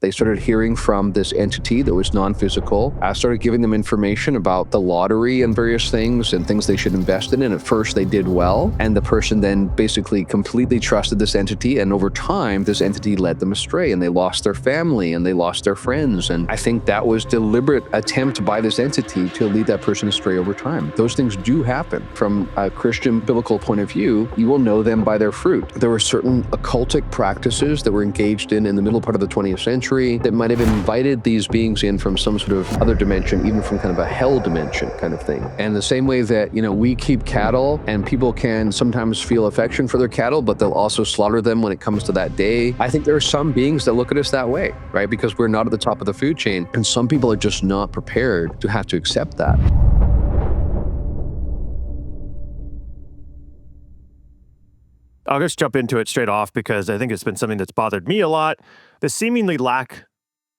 They started hearing from this entity that was non-physical. I started giving them information about the lottery and various things and things they should invest in. And at first they did well. And the person then basically completely trusted this entity. And over time, this entity led them astray and they lost their family and they lost their friends. And I think that was deliberate attempt by this entity to lead that person astray over time. Those things do happen. From a Christian biblical point of view, you will know them by their fruit. There were certain occultic practices that were engaged in the middle part of the 20th century that might have invited these beings in from some sort of other dimension, even from kind of a hell dimension kind of thing. And the same way that, we keep cattle and people can sometimes feel affection for their cattle, but they'll also slaughter them when it comes to that day. I think there are some beings that look at us that way, right? Because we're not at the top of the food chain. And some people are just not prepared to have to accept that. I'll just jump into it straight off because I think it's been something that's bothered me a lot. The seemingly lack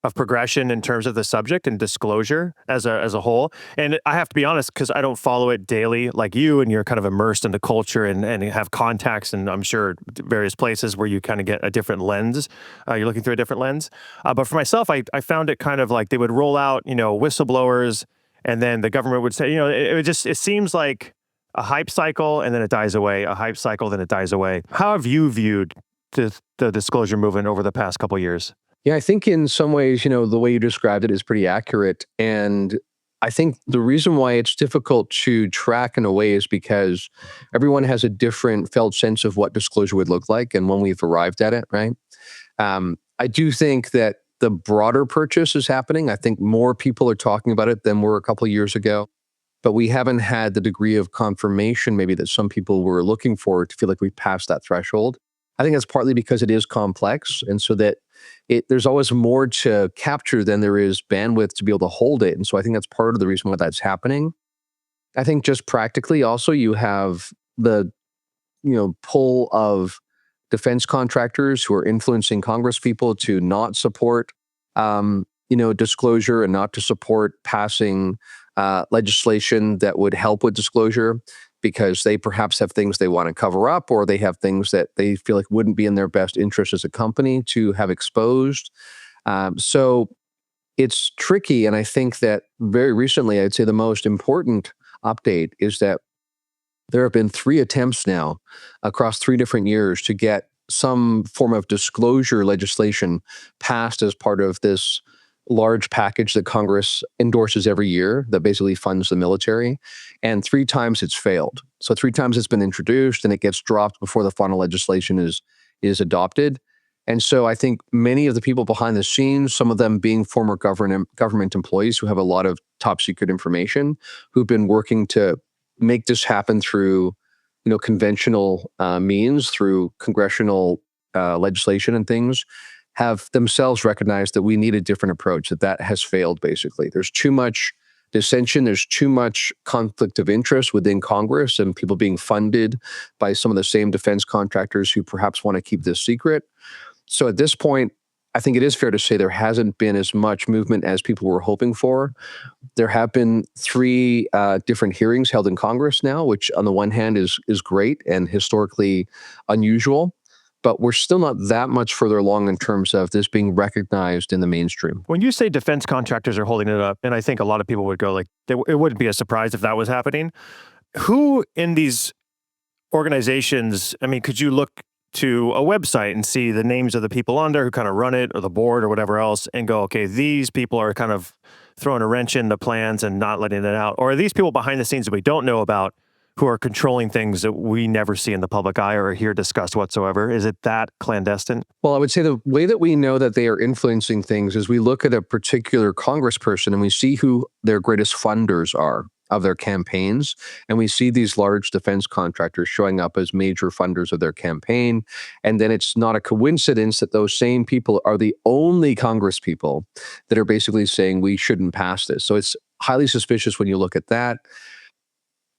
of progression in terms of the subject and disclosure as a whole. And I have to be honest, because I don't follow it daily like you, and you're kind of immersed in the culture and have contacts, and I'm sure various places where you kind of get a different lens. You're looking through a different lens. But for myself, I found it kind of like they would roll out, whistleblowers, and then the government would say, it seems like a hype cycle and then it dies away, a hype cycle, then it dies away. How have you viewed the disclosure movement over the past couple of years? Yeah, I think in some ways, the way you described it is pretty accurate. And I think the reason why it's difficult to track in a way is because everyone has a different felt sense of what disclosure would look like and when we've arrived at it, right? I do think that the broader purchase is happening. I think more people are talking about it than were a couple of years ago. But we haven't had the degree of confirmation maybe that some people were looking for to feel like we passed that threshold. I think that's partly because it is complex, and so that there's always more to capture than there is bandwidth to be able to hold it. And so I think that's part of the reason why that's happening. I think just practically also you have the pull of defense contractors who are influencing Congress people to not support disclosure and not to support passing legislation that would help with disclosure because they perhaps have things they want to cover up, or they have things that they feel like wouldn't be in their best interest as a company to have exposed. So it's tricky. And I think that very recently, I'd say the most important update is that there have been 3 attempts now across 3 different years to get some form of disclosure legislation passed as part of this large package that Congress endorses every year that basically funds the military. And 3 times it's failed. So 3 times it's been introduced and it gets dropped before the final legislation is adopted. And so I think many of the people behind the scenes, some of them being former government employees who have a lot of top secret information, who've been working to make this happen through conventional means, through congressional legislation and things, have themselves recognized that we need a different approach, that has failed, basically. There's too much dissension, there's too much conflict of interest within Congress and people being funded by some of the same defense contractors who perhaps want to keep this secret. So at this point, I think it is fair to say there hasn't been as much movement as people were hoping for. There have been 3 different hearings held in Congress now, which on the one hand is great and historically unusual. But we're still not that much further along in terms of this being recognized in the mainstream. When you say defense contractors are holding it up, and I think a lot of people would go like, it wouldn't be a surprise if that was happening. Who in these organizations, could you look to a website and see the names of the people on there who kind of run it, or the board or whatever else, and go, okay, these people are kind of throwing a wrench in the plans and not letting it out? Or are these people behind the scenes that we don't know about who are controlling things that we never see in the public eye or hear discussed whatsoever? Is it that clandestine? Well, I would say the way that we know that they are influencing things is we look at a particular congressperson and we see who their greatest funders are of their campaigns. And we see these large defense contractors showing up as major funders of their campaign. And then it's not a coincidence that those same people are the only Congress people that are basically saying we shouldn't pass this. So it's highly suspicious when you look at that.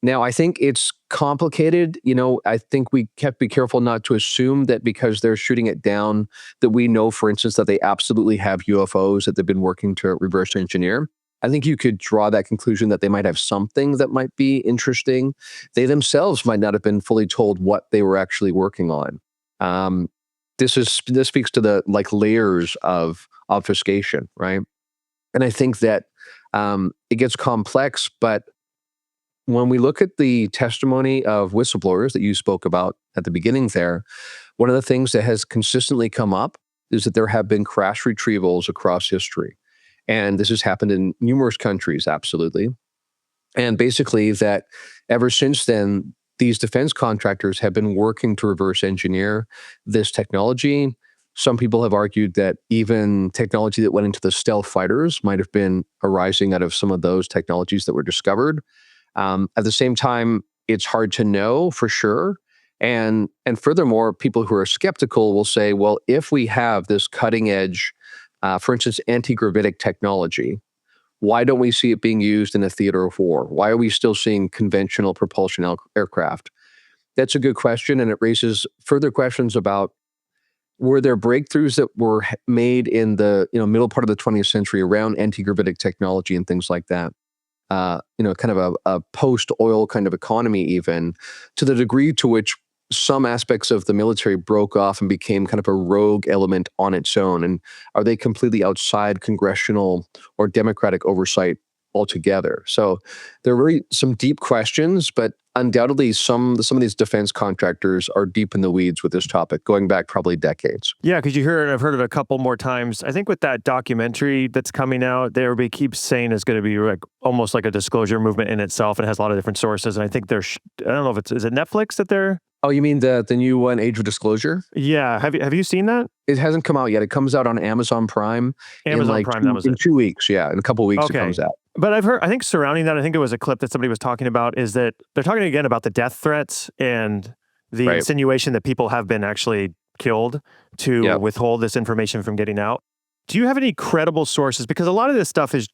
Now, I think it's complicated. I think we have to be careful not to assume that because they're shooting it down, that we know, for instance, that they absolutely have UFOs that they've been working to reverse engineer. I think you could draw that conclusion that they might have something that might be interesting. They themselves might not have been fully told what they were actually working on. this speaks to the layers of obfuscation, right? And I think that it gets complex, but when we look at the testimony of whistleblowers that you spoke about at the beginning there, one of the things that has consistently come up is that there have been crash retrievals across history. And this has happened in numerous countries, absolutely. And basically that ever since then, these defense contractors have been working to reverse engineer this technology. Some people have argued that even technology that went into the stealth fighters might have been arising out of some of those technologies that were discovered. At the same time, it's hard to know for sure. And furthermore, people who are skeptical will say, well, if we have this cutting edge, for instance, anti-gravitic technology, why don't we see it being used in a theater of war? Why are we still seeing conventional propulsion aircraft? That's a good question, and it raises further questions about, were there breakthroughs that were made in the middle part of the 20th century around anti-gravitic technology and things like that? Kind of a post-oil kind of economy, even to the degree to which some aspects of the military broke off and became kind of a rogue element on its own. And are they completely outside congressional or democratic oversight altogether? So there are really some deep questions, but undoubtedly some of these defense contractors are deep in the weeds with this topic, going back probably decades. Yeah, because I've heard it a couple more times. I think with that documentary that's coming out, everybody keeps saying it's going to be almost like a disclosure movement in itself, and it has a lot of different sources. And I think I don't know if is it Netflix that they're... Oh, you mean the new one, Age of Disclosure? Yeah. Have you seen that? It hasn't come out yet. It comes out on Amazon Prime in Prime, in 2 weeks. Yeah, in a couple of weeks it comes out. But I think surrounding that, I think it was a clip that somebody was talking about, is that they're talking again about the death threats and the insinuation that people have been actually killed to withhold this information from getting out. Do you have any credible sources? Because a lot of this stuff is,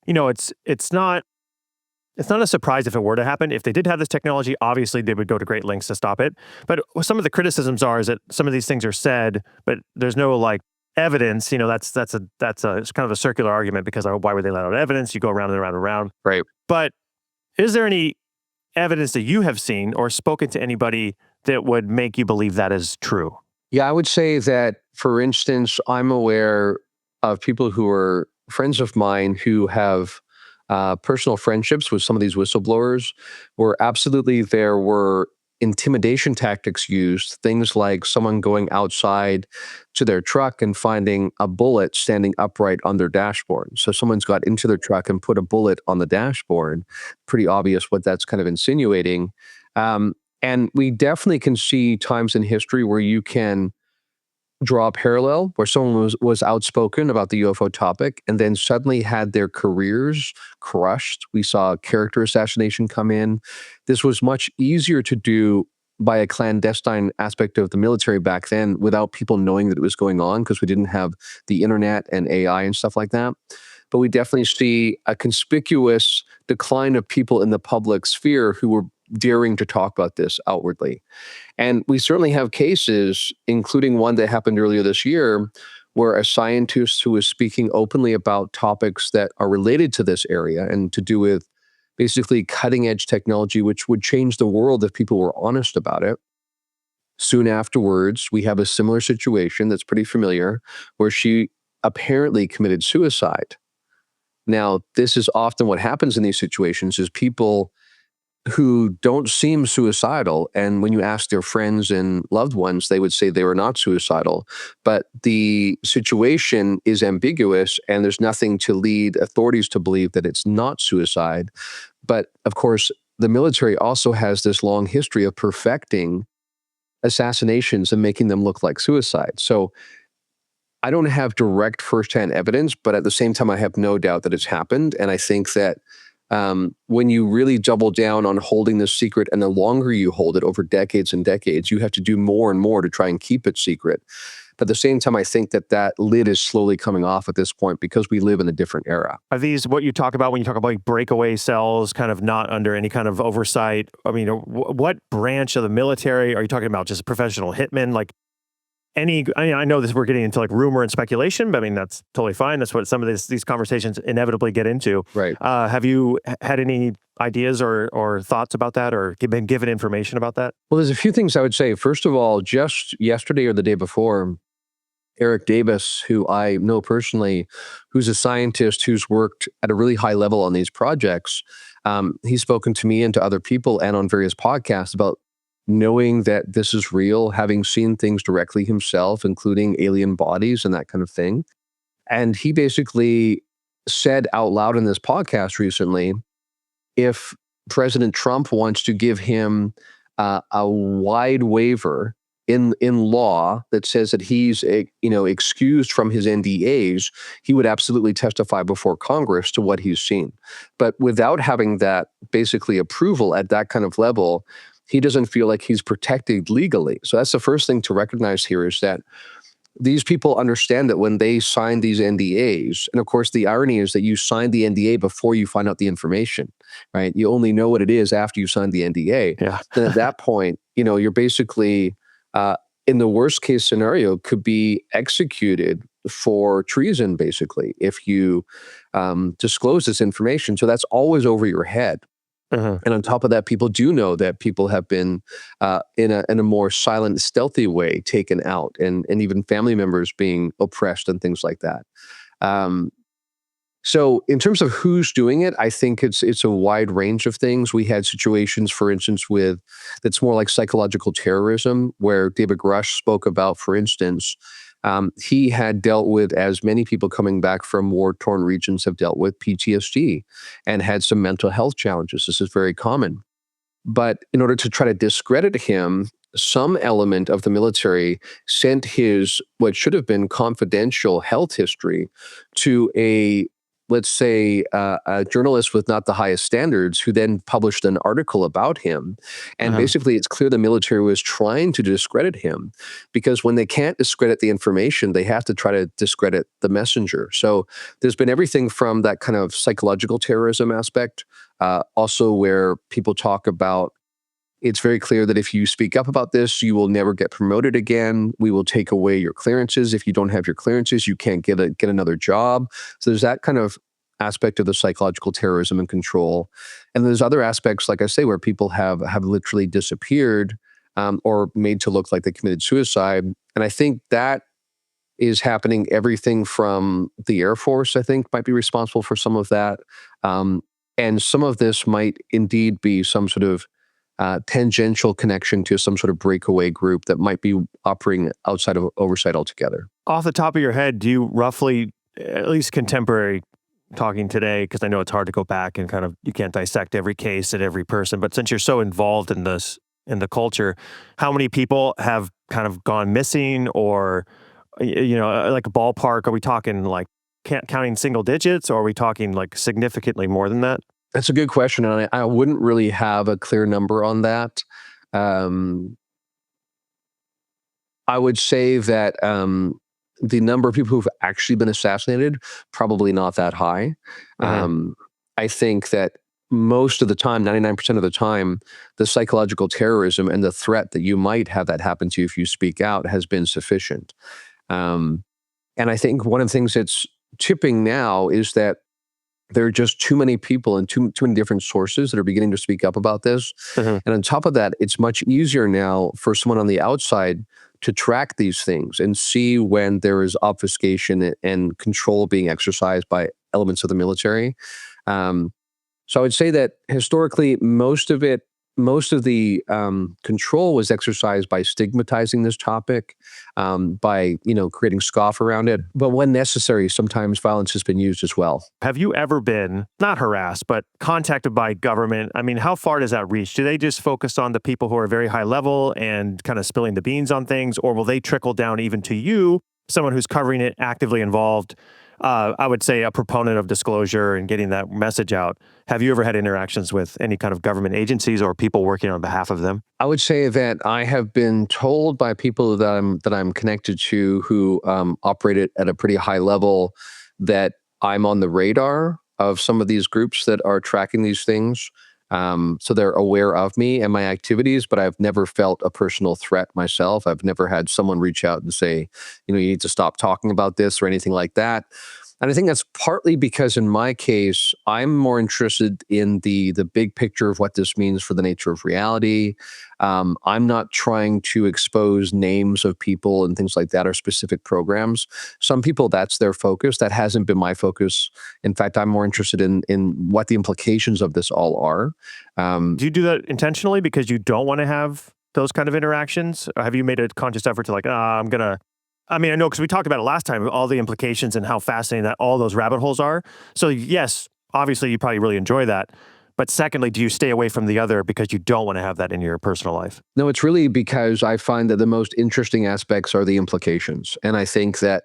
it's not a surprise if it were to happen. If they did have this technology, obviously they would go to great lengths to stop it. But some of the criticisms is that some of these things are said, but there's no evidence. That's it's kind of a circular argument, because why would they let out evidence? You go around and around and around. Right. But is there any evidence that you have seen or spoken to anybody that would make you believe that is true? Yeah, I would say that, for instance, I'm aware of people who are friends of mine who have personal friendships with some of these whistleblowers, where absolutely there were intimidation tactics used, things like someone going outside to their truck and finding a bullet standing upright on their dashboard. So someone's got into their truck and put a bullet on the dashboard. Pretty obvious what that's kind of insinuating. And we definitely can see times in history where you can draw a parallel, where someone was outspoken about the UFO topic and then suddenly had their careers crushed. We saw character assassination come in. This was much easier to do by a clandestine aspect of the military back then without people knowing that it was going on, because we didn't have the internet and AI and stuff like that. But we definitely see a conspicuous decline of people in the public sphere who were daring to talk about this outwardly. And we certainly have cases, including one that happened earlier this year, where a scientist who was speaking openly about topics that are related to this area and to do with basically cutting edge technology, which would change the world if people were honest about it. Soon afterwards, we have a similar situation that's pretty familiar, where she apparently committed suicide. Now, this is often what happens in these situations, is people who don't seem suicidal, and when you ask their friends and loved ones, they would say they were not suicidal, but the situation is ambiguous and there's nothing to lead authorities to believe that it's not suicide. But of course, the military also has this long history of perfecting assassinations and making them look like suicide. So I don't have direct firsthand evidence, but at the same time, I have no doubt that it's happened. And I think that when you really double down on holding this secret, and the longer you hold it over decades and decades, you have to do more and more to try and keep it secret. But at the same time, I think that lid is slowly coming off at this point, because we live in a different era. Are these what you talk about when you talk about breakaway cells, kind of not under any kind of oversight? I mean, what branch of the military are you talking about? Just professional hitmen? I know this, we're getting into like rumor and speculation, but I mean, that's totally fine. That's what some of these conversations inevitably get into. Right. Have you had any ideas or thoughts about that, or been given information about that? Well, there's a few things I would say. First of all, just yesterday or the day before, Eric Davis, who I know personally, who's a scientist who's worked at a really high level on these projects, he's spoken to me and to other people and on various podcasts about knowing that this is real, having seen things directly himself, including alien bodies and that kind of thing. And he basically said out loud in this podcast recently, if President Trump wants to give him a wide waiver in law that says that he's excused from his NDAs, he would absolutely testify before Congress to what he's seen. But without having that basically approval at that kind of level, he doesn't feel like he's protected legally. So that's the first thing to recognize here, is that these people understand that when they sign these NDAs, and of course the irony is that you sign the NDA before you find out the information, right? You only know what it is after you sign the NDA. Yeah. Then at that point, you're basically, in the worst case scenario, could be executed for treason, basically, if you disclose this information. So that's always over your head. And on top of that, people do know that people have been in a more silent, stealthy way taken out, and even family members being oppressed and things like that. So in terms of who's doing it, I think it's a wide range of things. We had situations, for instance, that's more like psychological terrorism, where David Grush spoke about, for instance, he had dealt with, as many people coming back from war-torn regions have dealt with, PTSD and had some mental health challenges. This is very common. But in order to try to discredit him, some element of the military sent his, what should have been confidential health history, to let's say, a journalist with not the highest standards, who then published an article about him. And basically, it's clear the military was trying to discredit him, because when they can't discredit the information, they have to try to discredit the messenger. So there's been everything from that kind of psychological terrorism aspect, also where people talk about, it's very clear that if you speak up about this, you will never get promoted again. We will take away your clearances. If you don't have your clearances, you can't get another job. So there's that kind of aspect of the psychological terrorism and control. And there's other aspects, like I say, where people have literally disappeared, or made to look like they committed suicide. And I think that is happening. Everything from the Air Force, I think, might be responsible for some of that. And some of this might indeed be some sort of tangential connection to some sort of breakaway group that might be operating outside of oversight altogether. Off the top of your head, do you roughly, at least contemporary talking today, because I know it's hard to go back and kind of, you can't dissect every case and every person, but since you're so involved in this, in the culture, how many people have kind of gone missing, or, like a ballpark? Are we talking like counting single digits, or are we talking like significantly more than that? That's a good question, and I wouldn't really have a clear number on that. I would say that the number of people who've actually been assassinated, probably not that high. I think that most of the time, 99% of the time, the psychological terrorism and the threat that you might have that happen to you if you speak out has been sufficient. And I think one of the things that's tipping now is that there are just too many people and too many different sources that are beginning to speak up about this. And on top of that, it's much easier now for someone on the outside to track these things and see when there is obfuscation and control being exercised by elements of the military. So I would say that historically, most of the control was exercised by stigmatizing this topic, by creating scoff around it. But when necessary, sometimes violence has been used as well. Have you ever been, not harassed, but contacted by government? I mean, how far does that reach? Do they just focus on the people who are very high level and kind of spilling the beans on things, or will they trickle down even to you, someone who's covering it, actively involved? I would say a proponent of disclosure and getting that message out. Have you ever had interactions with any kind of government agencies or people working on behalf of them? I would say that I have been told by people that I'm connected to who operate at a pretty high level that I'm on the radar of some of these groups that are tracking these things. So they're aware of me and my activities, but I've never felt a personal threat myself. I've never had someone reach out and say, you need to stop talking about this or anything like that. And I think that's partly because in my case, I'm more interested in the big picture of what this means for the nature of reality. I'm not trying to expose names of people and things like that or specific programs. Some people, that's their focus. That hasn't been my focus. In fact, I'm more interested in what the implications of this all are. Do you do that intentionally because you don't want to have those kind of interactions? Or have you made a conscious effort to I know because we talked about it last time, all the implications and how fascinating that all those rabbit holes are. So yes, obviously you probably really enjoy that. But secondly, do you stay away from the other because you don't want to have that in your personal life? No, it's really because I find that the most interesting aspects are the implications. And I think that,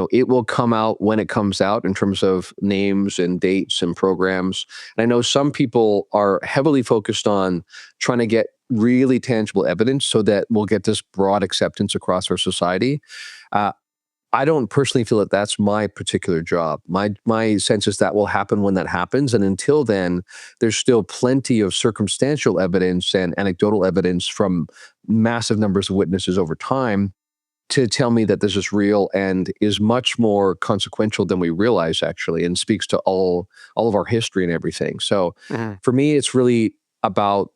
it will come out when it comes out in terms of names and dates and programs. And I know some people are heavily focused on trying to get really tangible evidence so that we'll get this broad acceptance across our society. I don't personally feel that that's my particular job. My sense is that will happen when that happens. And until then, there's still plenty of circumstantial evidence and anecdotal evidence from massive numbers of witnesses over time to tell me that this is real and is much more consequential than we realize, actually, and speaks to all of our history and everything. So for me, it's really about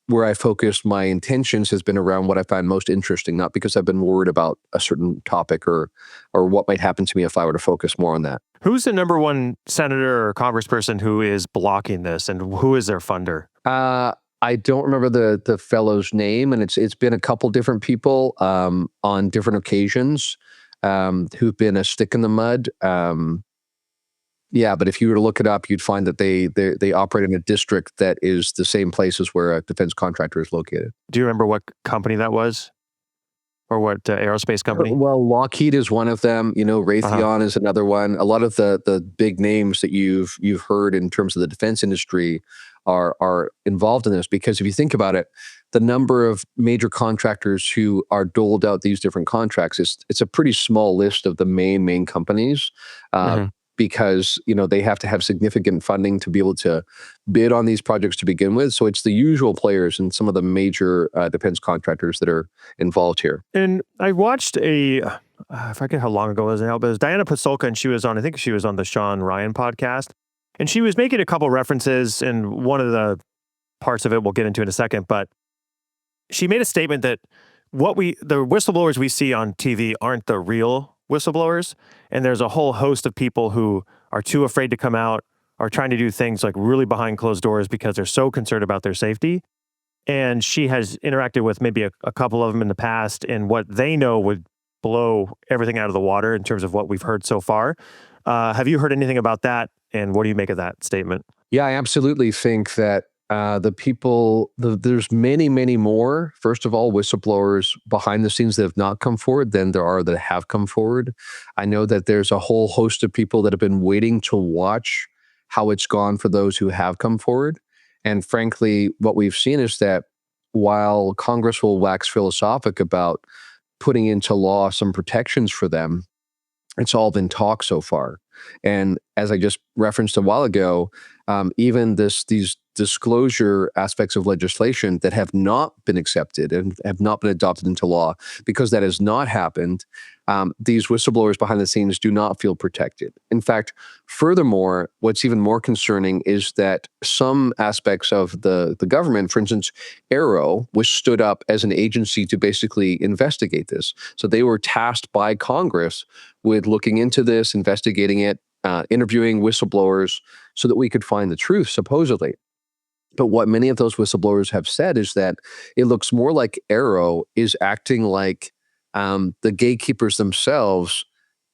where I focused my intentions has been around what I find most interesting, not because I've been worried about a certain topic or what might happen to me if I were to focus more on that. Who's the number one senator or congressperson who is blocking this, and who is their funder? I don't remember the fellow's name, and it's been a couple different people on different occasions who've been a stick in the mud. Yeah, but if you were to look it up, you'd find that they operate in a district that is the same place as where a defense contractor is located. Do you remember what company that was? Or what aerospace company? Well, Lockheed is one of them. Raytheon is another one. A lot of the big names that you've heard in terms of the defense industry are involved in this, because if you think about it, the number of major contractors who are doled out these different contracts, it's a pretty small list of the main companies. Because they have to have significant funding to be able to bid on these projects to begin with. So it's the usual players and some of the major defense contractors that are involved here. And I watched I forget how long ago it was now, but it was Diana Pasulka, and I think she was on the Sean Ryan podcast. And she was making a couple references, and one of the parts of it we'll get into in a second, but she made a statement that the whistleblowers we see on TV aren't the real whistleblowers, and there's a whole host of people who are too afraid to come out, are trying to do things like really behind closed doors because they're so concerned about their safety. And she has interacted with maybe a couple of them in the past, and what they know would blow everything out of the water in terms of what we've heard so far. Have you heard anything about that, and what do you make of that statement? Yeah, I absolutely think that there's many more, first of all, whistleblowers behind the scenes that have not come forward than there are that have come forward. I know that there's a whole host of people that have been waiting to watch how it's gone for those who have come forward. And frankly, what we've seen is that while Congress will wax philosophic about putting into law some protections for them, it's all been talk so far. And as I just referenced a while ago, even these disclosure aspects of legislation that have not been accepted and have not been adopted into law, because that has not happened, these whistleblowers behind the scenes do not feel protected. In fact, furthermore, what's even more concerning is that some aspects of the government, for instance, AARO, was stood up as an agency to basically investigate this. So they were tasked by Congress with looking into this, investigating it, interviewing whistleblowers so that we could find the truth, supposedly. But what many of those whistleblowers have said is that it looks more like AARO is acting like the gatekeepers themselves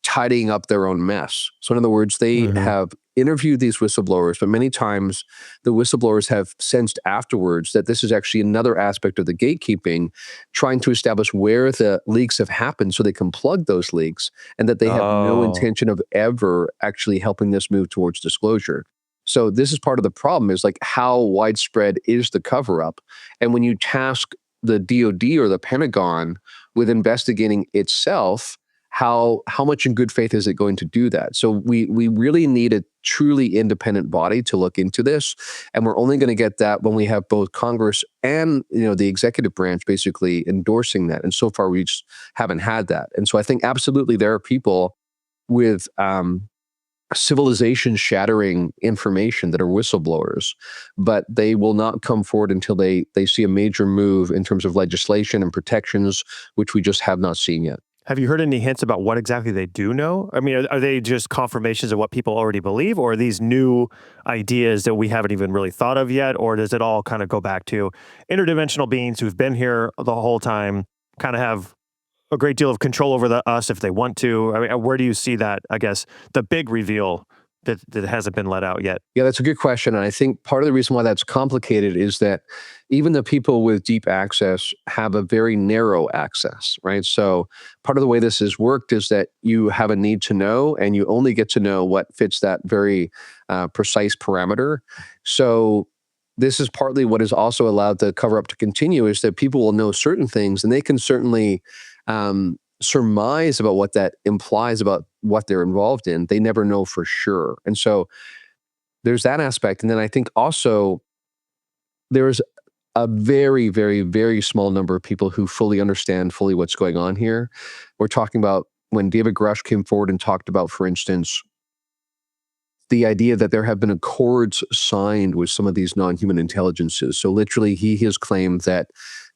tidying up their own mess. So in other words, they have interviewed these whistleblowers, but many times the whistleblowers have sensed afterwards that this is actually another aspect of the gatekeeping, trying to establish where the leaks have happened so they can plug those leaks, and that they have no intention of ever actually helping this move towards disclosure. So this is part of the problem, is like, how widespread is the cover-up? And when you task the DoD or the Pentagon with investigating itself, how much in good faith is it going to do that? So we really need a truly independent body to look into this, and we're only going to get that when we have both Congress and the executive branch basically endorsing that. And so far, we just haven't had that. And so I think absolutely there are people with civilization shattering information that are whistleblowers, but they will not come forward until they see a major move in terms of legislation and protections, which we just have not seen yet. Have you heard any hints about what exactly they do know? I mean, are they just confirmations of what people already believe, or are these new ideas that we haven't even really thought of yet? Or does it all kind of go back to interdimensional beings who've been here the whole time, kind of have a great deal of control over us if they want to? I mean, where do you see that, I guess, the big reveal that hasn't been let out yet? Yeah, that's a good question. And I think part of the reason why that's complicated is that even the people with deep access have a very narrow access, right? So part of the way this has worked is that you have a need to know, and you only get to know what fits that very precise parameter. So this is partly what is also allowed the cover up to continue, is that people will know certain things, and they can certainly surmise about what that implies about what they're involved in. They never know for sure. And so there's that aspect. And then I think also there's a very, very, very small number of people who fully understand fully what's going on here. We're talking about when David Grush came forward and talked about, for instance, the idea that there have been accords signed with some of these non-human intelligences. So literally, he has claimed that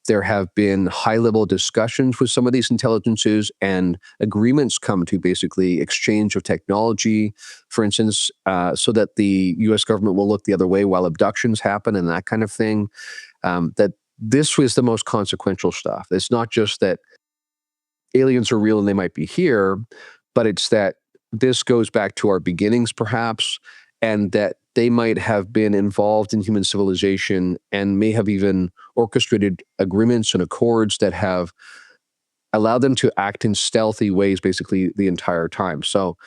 there have been high-level discussions with some of these intelligences, and agreements come to basically exchange of technology, for instance, so that the U.S. government will look the other way while abductions happen and that kind of thing. That this was the most consequential stuff. It's not just that aliens are real and they might be here, but it's that this goes back to our beginnings, perhaps, and that they might have been involved in human civilization and may have even orchestrated agreements and accords that have allowed them to act in stealthy ways basically the entire time. So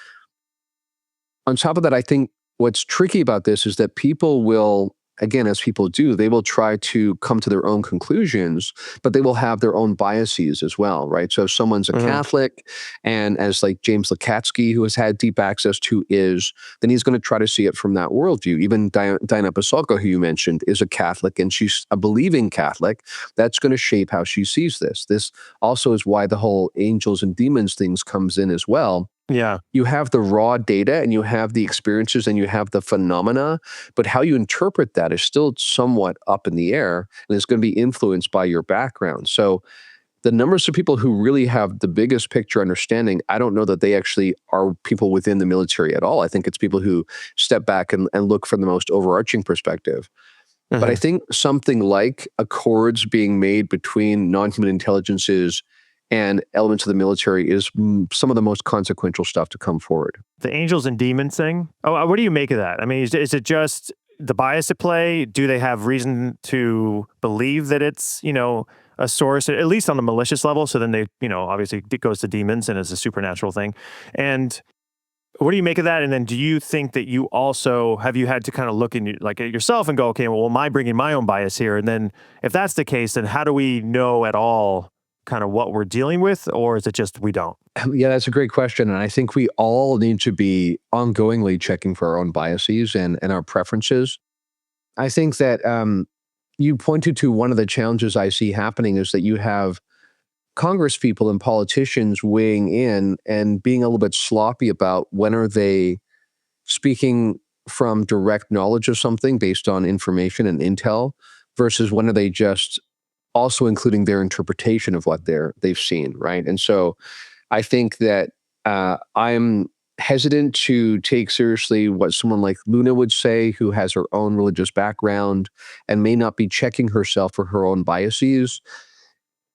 on top of that, I think what's tricky about this is that people will, again, as people do, they will try to come to their own conclusions, but they will have their own biases as well, right? So if someone's a Catholic, and as like James Lukatsky, who has had deep access to, is, then he's going to try to see it from that worldview. Even Diana Pasolka, who you mentioned, is a Catholic, and she's a believing Catholic. That's going to shape how she sees this. This also is why the whole angels and demons things comes in as well. Yeah. You have the raw data, and you have the experiences, and you have the phenomena, but how you interpret that is still somewhat up in the air, and it's going to be influenced by your background. So the numbers of people who really have the biggest picture understanding, I don't know that they actually are people within the military at all. I think it's people who step back and look from the most overarching perspective. But I think something like accords being made between non-human intelligences and elements of the military is some of the most consequential stuff to come forward. The angels and demons thing. Oh, what do you make of that? I mean, is it just the bias at play? Do they have reason to believe that it's, a source, at least on a malicious level? So then they, obviously it goes to demons and it's a supernatural thing. And what do you make of that? And then do you think that you also, have you had to kind of look at yourself and go, okay, well, am I bringing my own bias here? And then if that's the case, then how do we know at all kind of what we're dealing with, or is it just we don't? Yeah, that's a great question. And I think we all need to be ongoingly checking for our own biases and our preferences. I think that you pointed to one of the challenges I see happening is that you have Congress people and politicians weighing in and being a little bit sloppy about when are they speaking from direct knowledge of something based on information and intel versus when are they just also including their interpretation of what they've seen, right? And so I think that I'm hesitant to take seriously what someone like Luna would say, who has her own religious background and may not be checking herself for her own biases.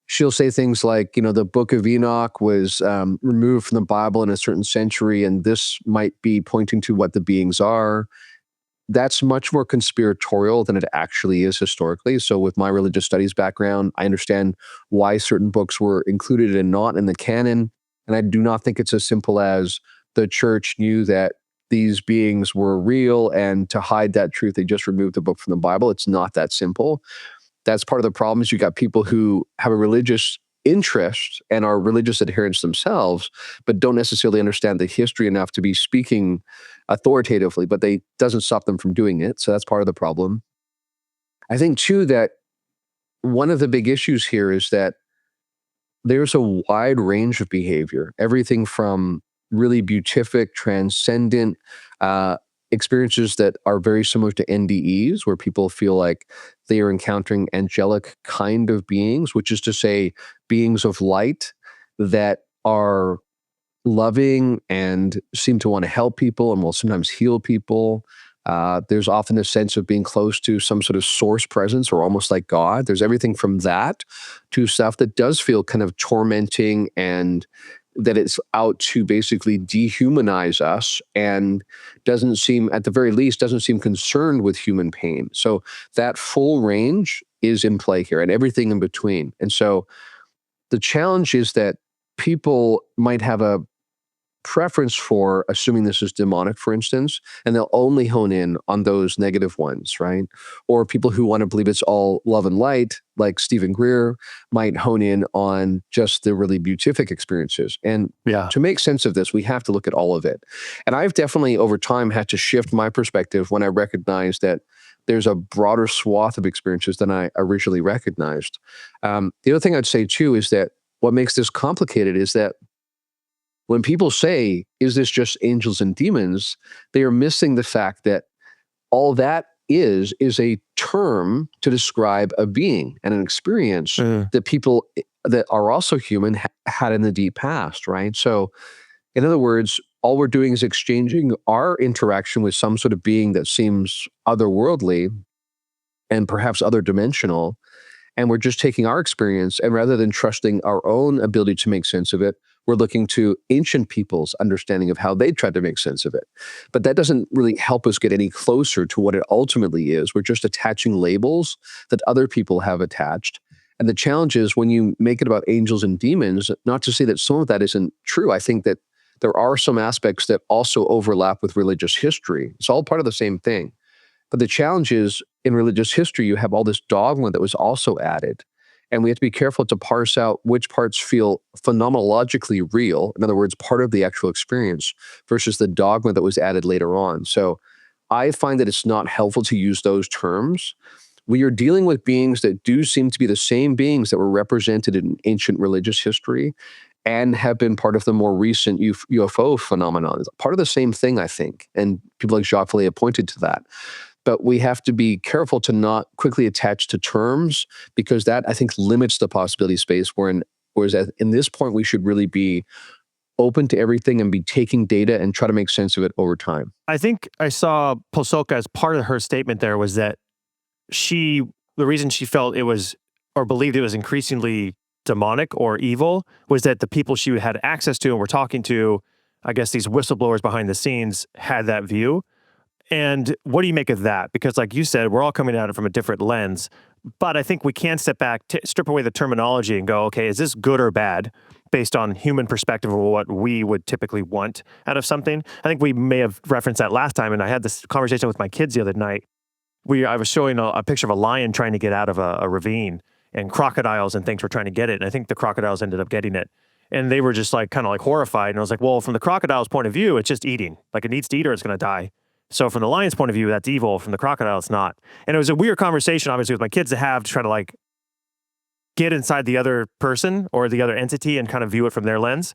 She'll say things like, the Book of Enoch was removed from the Bible in a certain century, and this might be pointing to what the beings are. That's much more conspiratorial than it actually is historically. So with my religious studies background, I understand why certain books were included and not in the canon. And I do not think it's as simple as the church knew that these beings were real, and to hide that truth, they just removed the book from the Bible. It's not that simple. That's part of the problem is you got people who have a religious interest and are religious adherents themselves, but don't necessarily understand the history enough to be speaking authoritatively, but they doesn't stop them from doing it. So that's part of the problem. I think too that one of the big issues here is that there's a wide range of behavior, everything from really beatific, transcendent experiences that are very similar to NDEs, where people feel like they are encountering angelic kind of beings, which is to say, beings of light that are loving and seem to want to help people and will sometimes heal people. There's often a sense of being close to some sort of source presence or almost like God. There's everything from that to stuff that does feel kind of tormenting and that it's out to basically dehumanize us and doesn't seem, at the very least, doesn't seem concerned with human pain. So that full range is in play here and everything in between. And so the challenge is that people might have a preference for assuming this is demonic, for instance, and they'll only hone in on those negative ones, right? Or people who want to believe it's all love and light, like Stephen Greer, might hone in on just the really beatific experiences. And to make sense of this, we have to look at all of it. And I've definitely, over time, had to shift my perspective when I recognized that there's a broader swath of experiences than I originally recognized. The other thing I'd say, too, is that what makes this complicated is that when people say, is this just angels and demons, they are missing the fact that all that is a term to describe a being and an experience that people that are also human had in the deep past, right? So, in other words, all we're doing is exchanging our interaction with some sort of being that seems otherworldly and perhaps other dimensional, and we're just taking our experience, and rather than trusting our own ability to make sense of it, we're looking to ancient people's understanding of how they tried to make sense of it. But that doesn't really help us get any closer to what it ultimately is. We're just attaching labels that other people have attached. And the challenge is when you make it about angels and demons, not to say that some of that isn't true. I think that there are some aspects that also overlap with religious history. It's all part of the same thing. But the challenge is in religious history, you have all this dogma that was also added. And we have to be careful to parse out which parts feel phenomenologically real, in other words, part of the actual experience, versus the dogma that was added later on. So I find that it's not helpful to use those terms. We are dealing with beings that do seem to be the same beings that were represented in ancient religious history and have been part of the more recent UFO phenomenon. It's part of the same thing, I think, and people like Jacques Vallée have pointed to that. But we have to be careful to not quickly attach to terms because that, I think, limits the possibility space. Whereas in this point, we should really be open to everything and be taking data and try to make sense of it over time. I think I saw Posoka as part of her statement there was that the reason she felt it was, or believed it was increasingly demonic or evil was that the people she had access to and were talking to, I guess these whistleblowers behind the scenes, had that view. And what do you make of that? Because like you said, we're all coming at it from a different lens, but I think we can step back, strip away the terminology and go, okay, is this good or bad based on human perspective of what we would typically want out of something? I think we may have referenced that last time, and I had this conversation with my kids the other night. I was showing a picture of a lion trying to get out of a ravine, and crocodiles and things were trying to get it, and I think the crocodiles ended up getting it. And they were just like kind of like horrified, and I was like, well, from the crocodile's point of view, it's just eating. Like it needs to eat or it's going to die. So from the lion's point of view, that's evil. From the crocodile, it's not. And it was a weird conversation, obviously, with my kids to have to try to like get inside the other person or the other entity and kind of view it from their lens.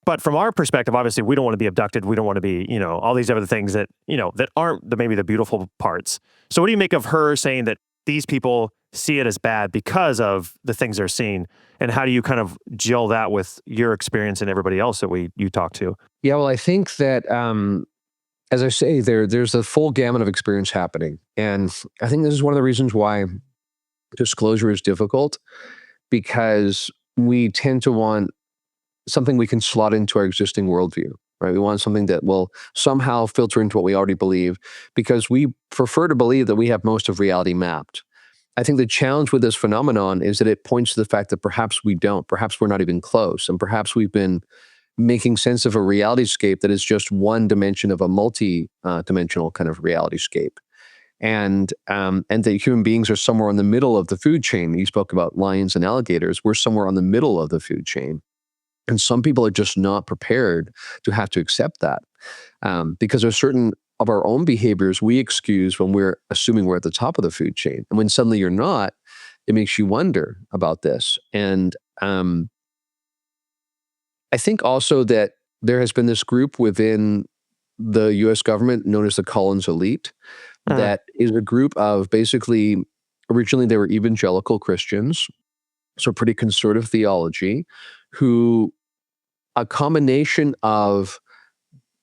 But from our perspective, obviously, we don't want to be abducted. We don't want to be, all these other things that, that aren't maybe the beautiful parts. So what do you make of her saying that these people see it as bad because of the things they're seeing? And how do you kind of gel that with your experience and everybody else that you talk to? Yeah, well, I think that as I say, there's a full gamut of experience happening. And I think this is one of the reasons why disclosure is difficult, because we tend to want something we can slot into our existing worldview, right? We want something that will somehow filter into what we already believe, because we prefer to believe that we have most of reality mapped. I think the challenge with this phenomenon is that it points to the fact that perhaps we don't, perhaps we're not even close, and perhaps we've been making sense of a reality scape that is just one dimension of a multi-dimensional kind of reality scape. and that human beings are somewhere in the middle of the food chain. You spoke about lions and alligators. We're somewhere on the middle of the food chain. And some people are just not prepared to have to accept that, because there's certain of our own behaviors we excuse when we're assuming we're at the top of the food chain. And when suddenly you're not, it makes you wonder about this. And I think also that there has been this group within the US government known as the Collins Elite that is a group of basically, originally they were evangelical Christians, so pretty conservative theology, who a combination of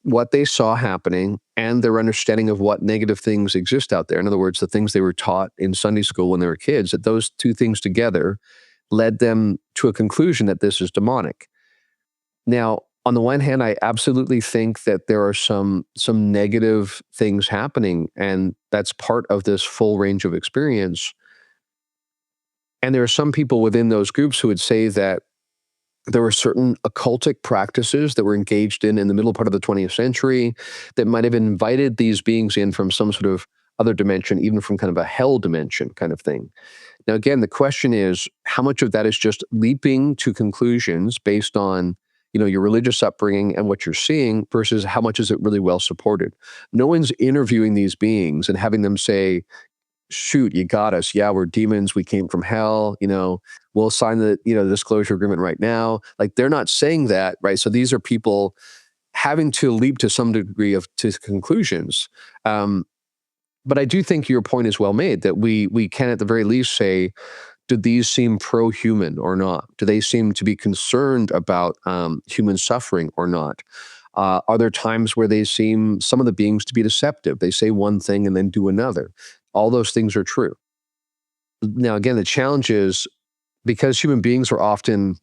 what they saw happening and their understanding of what negative things exist out there. In other words, the things they were taught in Sunday school when they were kids, that those two things together led them to a conclusion that this is demonic. Now, on the one hand, I absolutely think that there are some negative things happening, and that's part of this full range of experience. And there are some people within those groups who would say that there were certain occultic practices that were engaged in the middle part of the 20th century that might have invited these beings in from some sort of other dimension, even from kind of a hell dimension kind of thing. Now, again, the question is, how much of that is just leaping to conclusions based on, your religious upbringing and what you're seeing versus how much is it really well supported? No one's interviewing these beings and having them say, shoot, you got us. Yeah, we're demons. We came from hell. We'll sign the disclosure agreement right now. Like, they're not saying that, right? So these are people having to leap to some degree to conclusions. But I do think your point is well made, that we can at the very least say, do these seem pro-human or not? Do they seem to be concerned about human suffering or not? Are there times where they seem, some of the beings, to be deceptive? They say one thing and then do another. All those things are true. Now, again, the challenge is, because human beings are often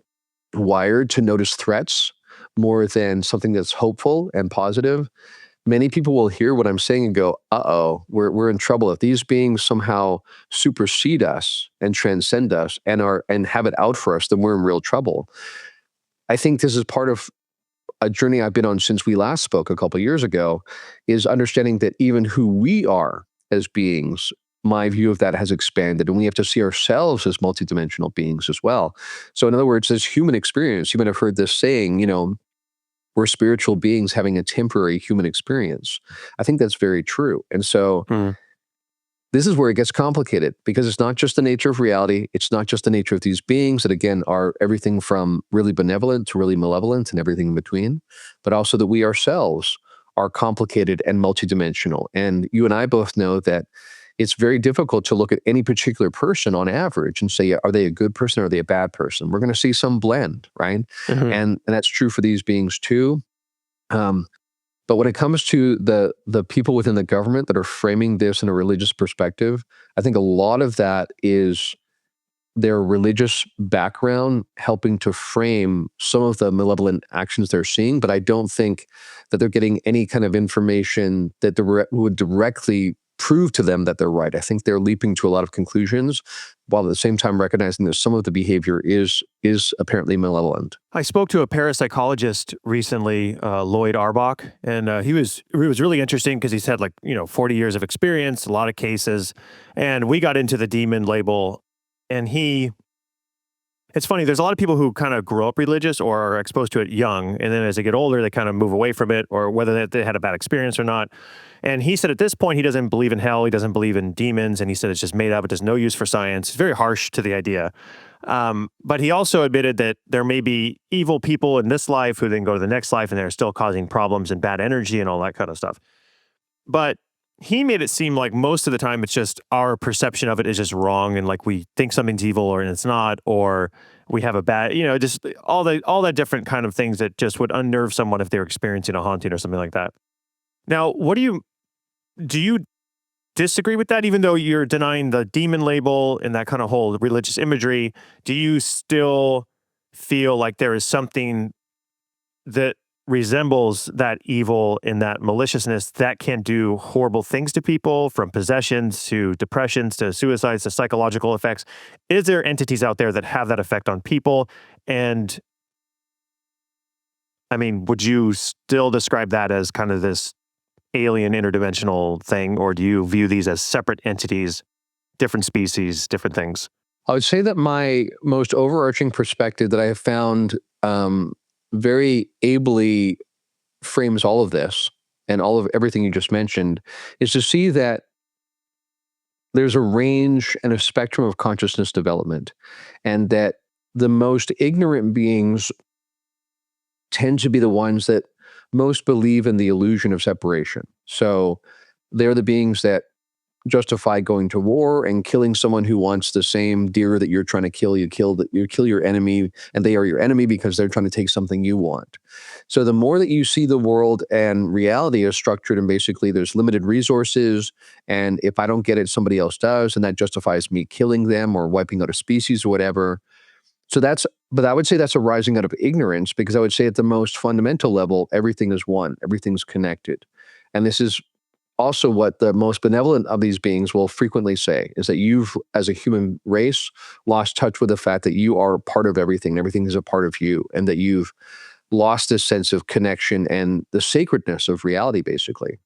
wired to notice threats more than something that's hopeful and positive, many people will hear what I'm saying and go, uh-oh, we're in trouble. If these beings somehow supersede us and transcend us and have it out for us, then we're in real trouble. I think this is part of a journey I've been on since we last spoke a couple of years ago, is understanding that even who we are as beings, my view of that has expanded, and we have to see ourselves as multidimensional beings as well. So in other words, this human experience, you might have heard this saying, we're spiritual beings having a temporary human experience. I think that's very true. And so this is where it gets complicated, because it's not just the nature of reality. It's not just the nature of these beings that, again, are everything from really benevolent to really malevolent and everything in between, but also that we ourselves are complicated and multidimensional. And you and I both know that it's very difficult to look at any particular person on average and say, are they a good person or are they a bad person? We're going to see some blend, right? And that's true for these beings too. But when it comes to the people within the government that are framing this in a religious perspective, I think a lot of that is their religious background helping to frame some of the malevolent actions they're seeing. But I don't think that they're getting any kind of information that would directly prove to them that they're right. I think they're leaping to a lot of conclusions, while at the same time recognizing that some of the behavior is apparently malevolent. I spoke to a parapsychologist recently, Lloyd Arbach, and he was really interesting because he's had 40 years of experience, a lot of cases, and we got into the demon label, and it's funny, there's a lot of people who kind of grow up religious or are exposed to it young, and then as they get older, they kind of move away from it, or whether they had a bad experience or not. And he said at this point, he doesn't believe in hell, he doesn't believe in demons, and he said it's just made up, it has no use for science. It's very harsh to the idea. But he also admitted that there may be evil people in this life who then go to the next life and they're still causing problems and bad energy and all that kind of stuff. But he made it seem like most of the time it's just our perception of it is just wrong, and we think something's evil or it's not, or we have a bad, just all that different kind of things that just would unnerve someone if they're experiencing a haunting or something like that. Now, do you disagree with that? Even though you're denying the demon label and that kind of whole religious imagery, do you still feel like there is something that resembles that evil and that maliciousness that can do horrible things to people, from possessions to depressions to suicides to psychological effects? Is there entities out there that have that effect on people? And I mean, would you still describe that as kind of this alien interdimensional thing, or do you view these as separate entities, different species, different things? I would say that my most overarching perspective that I have found very ably frames all of this and all of everything you just mentioned is to see that there's a range and a spectrum of consciousness development, and that the most ignorant beings tend to be the ones that most believe in the illusion of separation. So they're the beings that justify going to war and killing someone who wants the same deer that you're trying to kill. You kill your enemy, and they are your enemy because they're trying to take something you want. So the more that you see the world and reality is structured, and basically there's limited resources, and if I don't get it, somebody else does, and that justifies me killing them or wiping out a species or whatever. But I would say that's a rising out of ignorance, because I would say at the most fundamental level, everything is one, everything's connected. And this is also what the most benevolent of these beings will frequently say, is that you've, as a human race, lost touch with the fact that you are part of everything, and everything is a part of you, and that you've lost this sense of connection and the sacredness of reality, basically.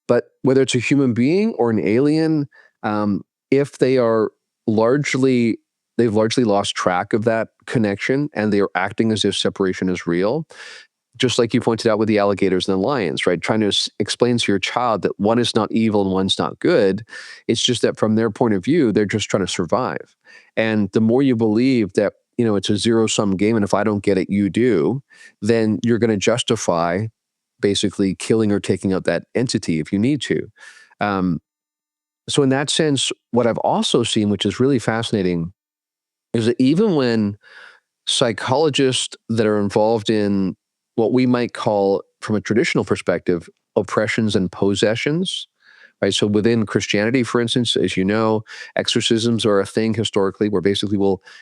But whether it's a human being or an alien, if they are largely, they've largely lost track of that connection, and they are acting as if separation is real, just like you pointed out with the alligators and the lions, right? Trying to explain to your child that one is not evil and one's not good. It's just that from their point of view, they're just trying to survive. And the more you believe that, it's a zero-sum game, and if I don't get it, you do, then you're going to justify basically killing or taking out that entity if you need to. Um, so in that sense, what I've also seen, which is really fascinating, is that even when psychologists that are involved in what we might call, from a traditional perspective, oppressions and possessions, right? So within Christianity, for instance, as you know, exorcisms are a thing historically, where basically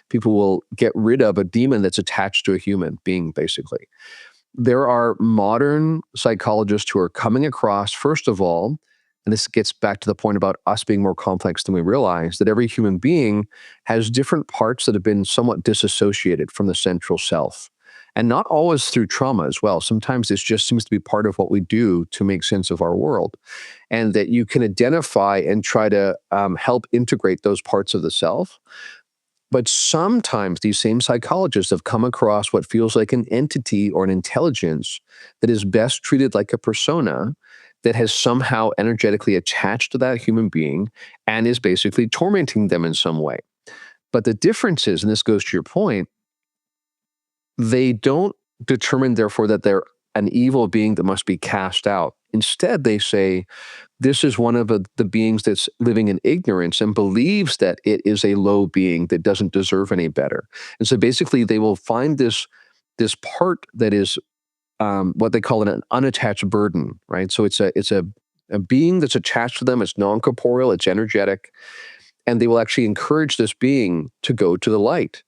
people will get rid of a demon that's attached to a human being, basically. There are modern psychologists who are coming across, first of all, and this gets back to the point about us being more complex than we realize, that every human being has different parts that have been somewhat disassociated from the central self. And not always through trauma as well. Sometimes this just seems to be part of what we do to make sense of our world. And that you can identify and try to help integrate those parts of the self. But sometimes these same psychologists have come across what feels like an entity or an intelligence that is best treated like a persona, that has somehow energetically attached to that human being and is basically tormenting them in some way. But the difference is, and this goes to your point, they don't determine, therefore, that they're an evil being that must be cast out. Instead, they say, this is one of the beings that's living in ignorance and believes that it is a low being that doesn't deserve any better. And so basically, they will find this part that is what they call an unattached burden, right? So it's a being that's attached to them. It's non-corporeal, it's energetic, and they will actually encourage this being to go to the light.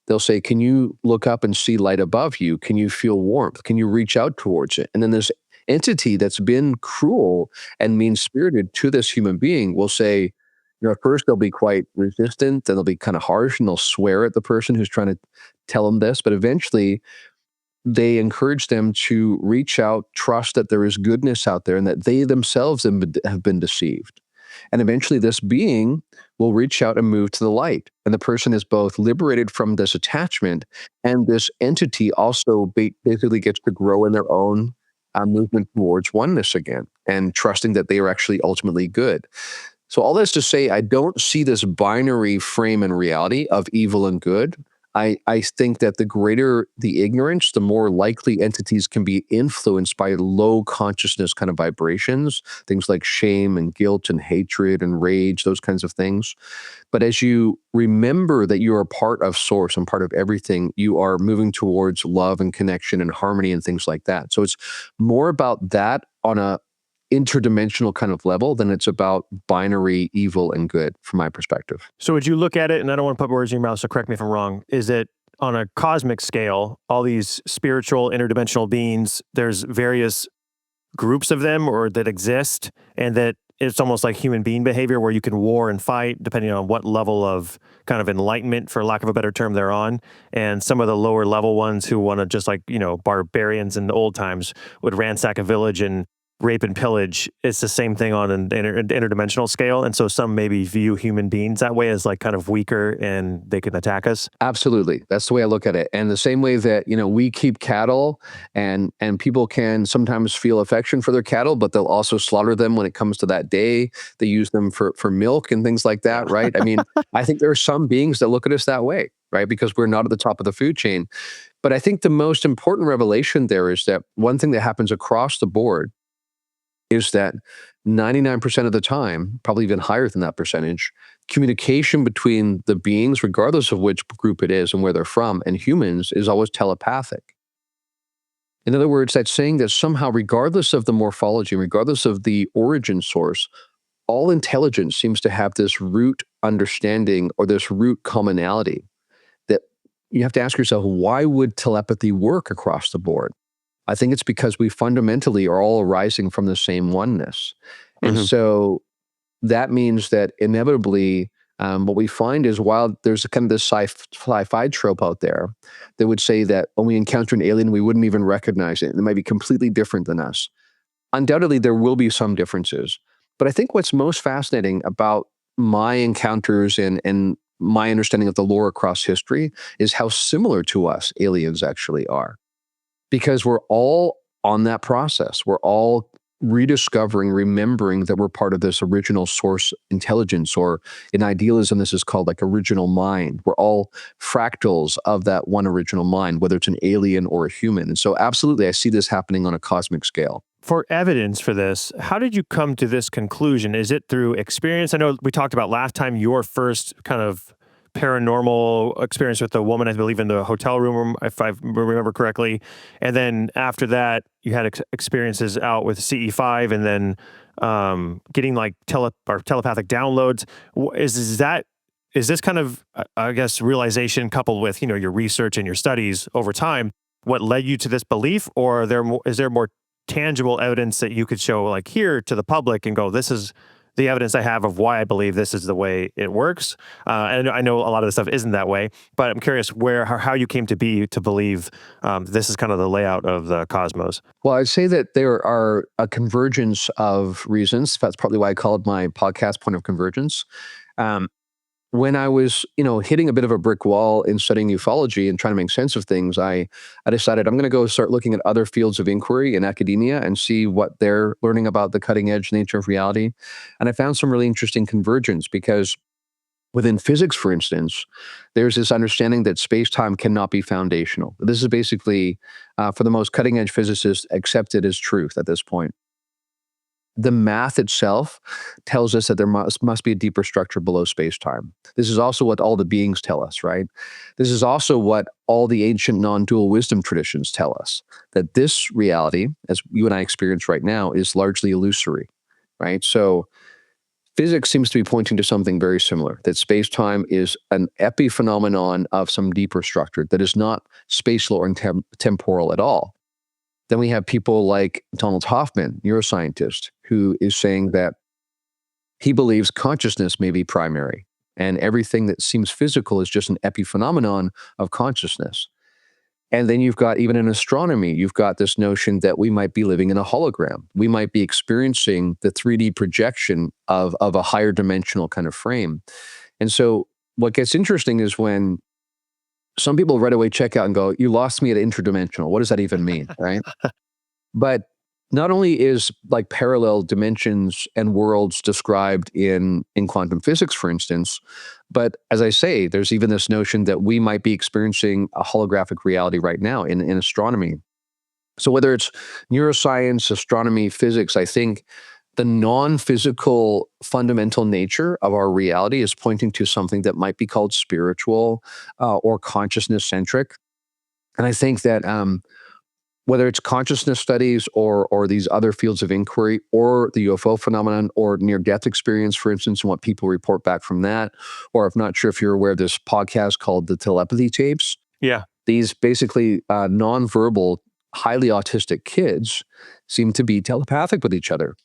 They'll say, can you look up and see light above you? Can you feel warmth? Can you reach out towards it? And then this entity that's been cruel and mean-spirited to this human being will say, at first they'll be quite resistant, then they'll be kind of harsh, and they'll swear at the person who's trying to tell them this. But eventually, they encourage them to reach out, trust that there is goodness out there, and that they themselves have been deceived. And eventually this being will reach out and move to the light. And the person is both liberated from this attachment, and this entity also basically gets to grow in their own movement towards oneness again, and trusting that they are actually ultimately good. So all this to say, I don't see this binary frame in reality of evil and good. I think that the greater the ignorance, the more likely entities can be influenced by low consciousness kind of vibrations, things like shame and guilt and hatred and rage, those kinds of things. But as you remember that you are part of source and part of everything, you are moving towards love and connection and harmony and things like that. So it's more about that on a interdimensional kind of level than it's about binary evil and good, from my perspective. So would you look at it, and I don't want to put words in your mouth, so correct me if I'm wrong, is it on a cosmic scale, all these spiritual interdimensional beings, there's various groups of them or that exist, and that it's almost like human being behavior where you can war and fight depending on what level of kind of enlightenment, for lack of a better term, they're on. And some of the lower level ones who want to, just like, barbarians in the old times would ransack a village and rape and pillage, it's the same thing on an interdimensional scale. And so some maybe view human beings that way as like kind of weaker and they can attack us. Absolutely. That's the way I look at it. And the same way that, we keep cattle and people can sometimes feel affection for their cattle, but they'll also slaughter them when it comes to that day. They use them for milk and things like that, right? I mean, I think there are some beings that look at us that way, right? Because we're not at the top of the food chain. But I think the most important revelation there is that one thing that happens across the board is that 99% of the time, probably even higher than that percentage, communication between the beings, regardless of which group it is and where they're from, and humans is always telepathic. In other words, that's saying that somehow, regardless of the morphology, regardless of the origin source, all intelligence seems to have this root understanding or this root commonality that you have to ask yourself, why would telepathy work across the board? I think it's because we fundamentally are all arising from the same oneness. And so that means that inevitably, what we find is while there's kind of this sci-fi trope out there that would say that when we encounter an alien, we wouldn't even recognize it. It might be completely different than us. Undoubtedly, there will be some differences. But I think what's most fascinating about my encounters and my understanding of the lore across history is how similar to us aliens actually are. Because we're all on that process. We're all rediscovering, remembering that we're part of this original source intelligence, or in idealism, this is called like original mind. We're all fractals of that one original mind, whether it's an alien or a human. And so absolutely, I see this happening on a cosmic scale. For evidence for this, how did you come to this conclusion? Is it through experience? I know we talked about last time your first kind of paranormal experience with a woman, I believe, in the hotel room, if I remember correctly. And then after that, you had experiences out with CE5 and then getting like telepathic downloads. Is this kind of, I guess, realization coupled with, your research and your studies over time, what led you to this belief? Or is there more tangible evidence that you could show like here to the public and go, this is the evidence I have of why I believe this is the way it works? And I know a lot of the stuff isn't that way, but I'm curious how you came to believe this is kind of the layout of the cosmos. Well, I'd say that there are a convergence of reasons. That's probably why I called my podcast Point of Convergence. When I was, hitting a bit of a brick wall in studying ufology and trying to make sense of things, I decided I'm going to go start looking at other fields of inquiry in academia and see what they're learning about the cutting edge nature of reality. And I found some really interesting convergence because within physics, for instance, there's this understanding that space-time cannot be foundational. This is basically, for the most cutting edge physicists, accepted as truth at this point. The math itself tells us that there must be a deeper structure below space-time. This is also what all the beings tell us, right? This is also what all the ancient non-dual wisdom traditions tell us, that this reality, as you and I experience right now, is largely illusory, right? So physics seems to be pointing to something very similar, that space-time is an epiphenomenon of some deeper structure that is not spatial or temporal at all. Then we have people like Donald Hoffman, neuroscientist, who is saying that he believes consciousness may be primary, and everything that seems physical is just an epiphenomenon of consciousness. And then you've got, even in astronomy, you've got this notion that we might be living in a hologram. We might be experiencing the 3D projection of a higher dimensional kind of frame. And so what gets interesting is when some people right away check out and go, you lost me at interdimensional. What does that even mean, right? But not only is like parallel dimensions and worlds described in quantum physics, for instance, but as I say, there's even this notion that we might be experiencing a holographic reality right now in astronomy. So whether it's neuroscience, astronomy, physics, I think the non-physical fundamental nature of our reality is pointing to something that might be called spiritual or consciousness-centric. And I think that whether it's consciousness studies or these other fields of inquiry or the UFO phenomenon or near-death experience, for instance, and what people report back from that, or I'm not sure if you're aware of this podcast called the Telepathy Tapes. Yeah. These basically nonverbal, highly autistic kids seem to be telepathic with each other.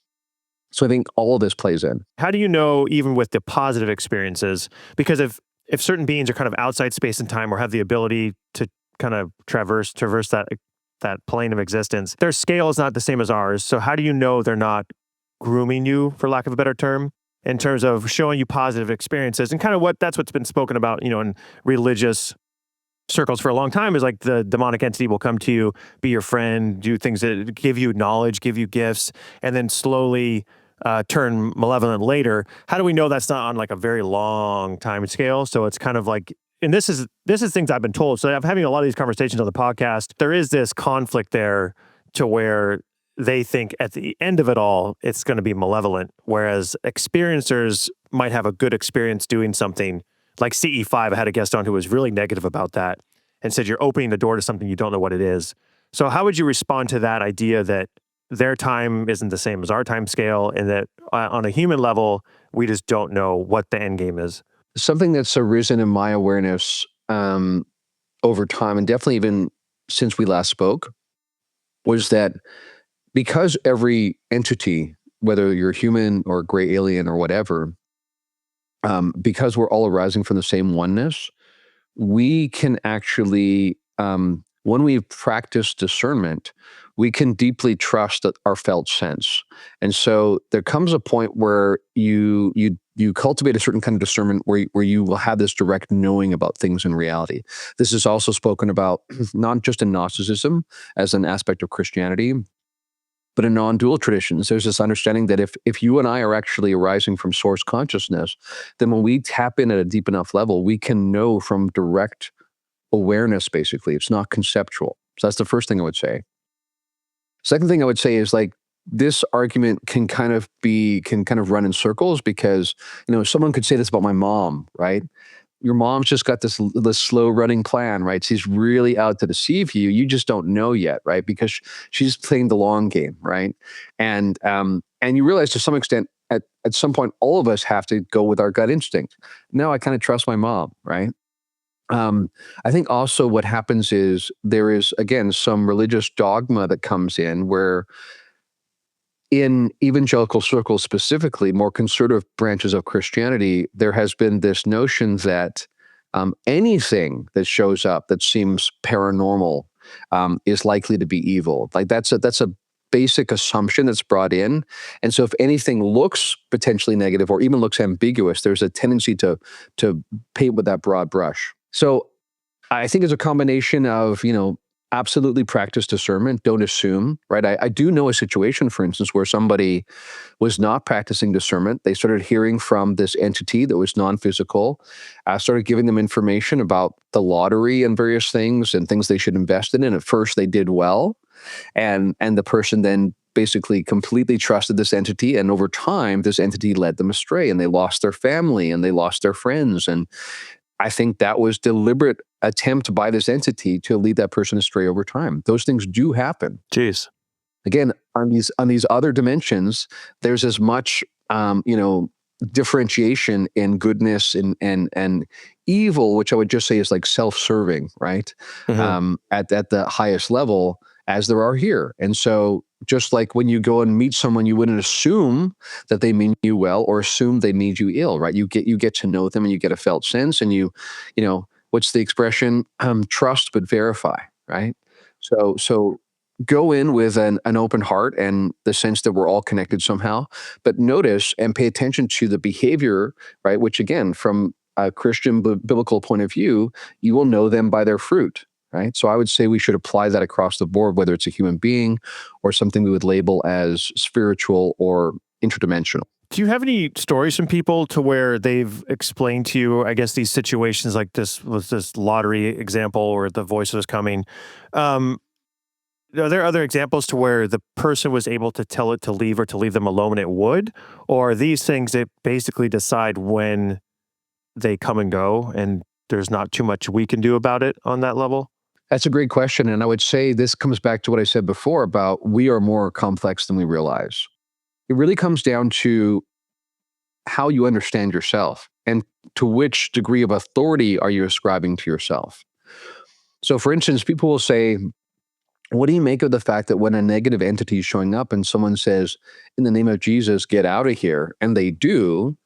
So I think all of this plays in. How do you know, even with the positive experiences, because if certain beings are kind of outside space and time or have the ability to kind of traverse that that plane of existence, their scale is not the same as ours. So how do you know they're not grooming you, for lack of a better term, in terms of showing you positive experiences? And kind of that's what's been spoken about, in religious circles for a long time, is like the demonic entity will come to you, be your friend, do things that give you knowledge, give you gifts, and then slowly turn malevolent later. How do we know that's not on like a very long time scale? So it's kind of like, and this is things I've been told. So I'm having a lot of these conversations on the podcast. There is this conflict there to where they think at the end of it all, it's going to be malevolent, whereas experiencers might have a good experience doing something. Like CE5, I had a guest on who was really negative about that and said, you're opening the door to something you don't know what it is. So how would you respond to that idea that their time isn't the same as our time scale, and that on a human level, we just don't know what the end game is? Something that's arisen in my awareness over time, and definitely even since we last spoke, was that because every entity, whether you're human or gray alien or whatever, because we're all arising from the same oneness, we can actually, when we practice discernment, we can deeply trust our felt sense. And so there comes a point where you cultivate a certain kind of discernment where you will have this direct knowing about things in reality. This is also spoken about not just in Gnosticism as an aspect of Christianity, but in non-dual traditions. There's this understanding that if you and I are actually arising from source consciousness, then when we tap in at a deep enough level, we can know from direct awareness, basically. It's not conceptual. So that's the first thing I would say. Second thing I would say is, like, this argument can kind of run in circles, because, someone could say this about my mom, right? Your mom's just got this slow running plan, right? She's really out to deceive you. You just don't know yet, right? Because she's playing the long game, right? And you realize to some extent at some point, all of us have to go with our gut instinct. No, I kind of trust my mom, right? I think also what happens is there is, again, some religious dogma that comes in where, in evangelical circles specifically, more conservative branches of Christianity, there has been this notion that anything that shows up that seems paranormal is likely to be evil. Like that's a basic assumption that's brought in. And so if anything looks potentially negative or even looks ambiguous, there's a tendency to paint with that broad brush. So I think it's a combination of, absolutely practice discernment. Don't assume, right? I do know a situation, for instance, where somebody was not practicing discernment. They started hearing from this entity that was non-physical, started giving them information about the lottery and various things and things they should invest in. And at first they did well. And the person then basically completely trusted this entity. And over time, this entity led them astray, and they lost their family and they lost their friends. And I think that was deliberate attempt by this entity to lead that person astray over time. Those things do happen. Jeez. Again, on these other dimensions, there's as much differentiation in goodness and evil, which I would just say is like self-serving, right? Mm-hmm. At the highest level, as there are here. And so just like when you go and meet someone, you wouldn't assume that they mean you well or assume they need you ill, right? You get to know them and you get a felt sense, and you what's the expression? Trust but verify, right? So go in with an open heart and the sense that we're all connected somehow, but notice and pay attention to the behavior, right? Which again, from a Christian biblical point of view, you will know them by their fruit. Right. So I would say we should apply that across the board, whether it's a human being or something we would label as spiritual or interdimensional. Do you have any stories from people to where they've explained to you, I guess, these situations like this was this lottery example where the voice was coming? Are there other examples to where the person was able to tell it to leave or to leave them alone and it would? Or are these things that basically decide when they come and go and there's not too much we can do about it on that level? That's a great question. And I would say this comes back to what I said before about we are more complex than we realize. It really comes down to how you understand yourself and to which degree of authority are you ascribing to yourself. So for instance, people will say, what do you make of the fact that when a negative entity is showing up and someone says, in the name of Jesus, get out of here, and they do,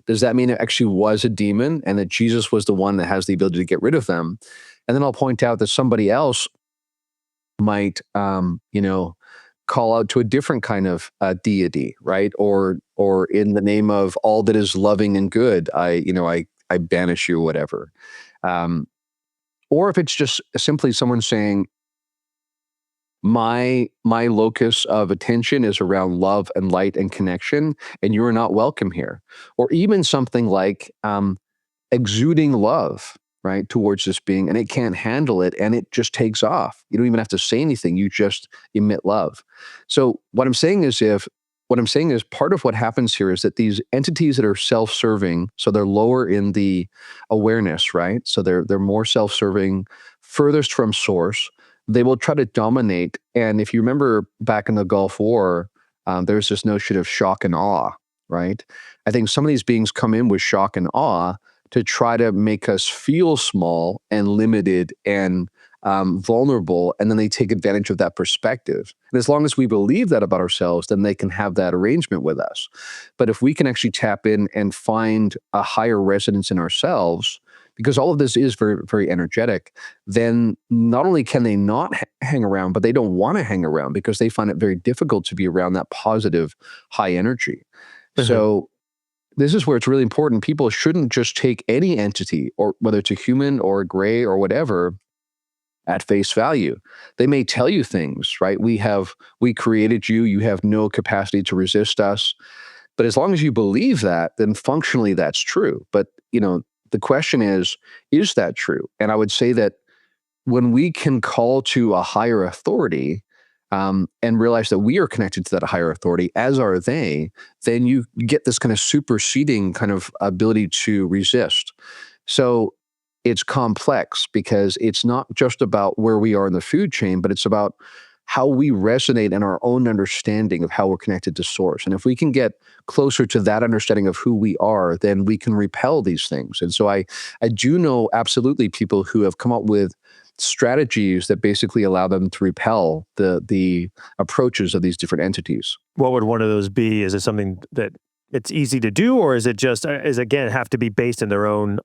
does that mean it actually was a demon and that Jesus was the one that has the ability to get rid of them? And then I'll point out that somebody else might, call out to a different kind of deity, right? Or in the name of all that is loving and good, I banish you, whatever. Um, or if it's just simply someone saying, my locus of attention is around love and light and connection, and you are not welcome here. Or even something like exuding love, right, towards this being, and it can't handle it, and it just takes off. You don't even have to say anything, you just emit love. So what I'm saying is part of what happens here is that these entities that are self-serving, so they're lower in the awareness, right? So they're more self-serving, furthest from source. They will try to dominate. And if you remember back in the Gulf War, there's this notion of shock and awe, right? I think some of these beings come in with shock and awe to try to make us feel small and limited and vulnerable, and then they take advantage of that perspective. And as long as we believe that about ourselves, then they can have that arrangement with us. But if we can actually tap in and find a higher resonance in ourselves, because all of this is very, very energetic, then not only can they not hang around, but they don't want to hang around because they find it very difficult to be around that positive, high energy. So this is where it's really important. People shouldn't just take any entity, or whether it's a human or a gray or whatever, at face value. They may tell you things, right? We created you. You have no capacity to resist us. But as long as you believe that, then functionally that's true. But, the question is that true? And I would say that when we can call to a higher authority, and realize that we are connected to that higher authority, as are they, then you get this kind of superseding kind of ability to resist. So it's complex because it's not just about where we are in the food chain, but it's about how we resonate in our own understanding of how we're connected to source. And if we can get closer to that understanding of who we are, then we can repel these things. And so I do know absolutely people who have come up with strategies that basically allow them to repel the approaches of these different entities. What would one of those be? Is it something that it's easy to do, or is it just, again, have to be based in their own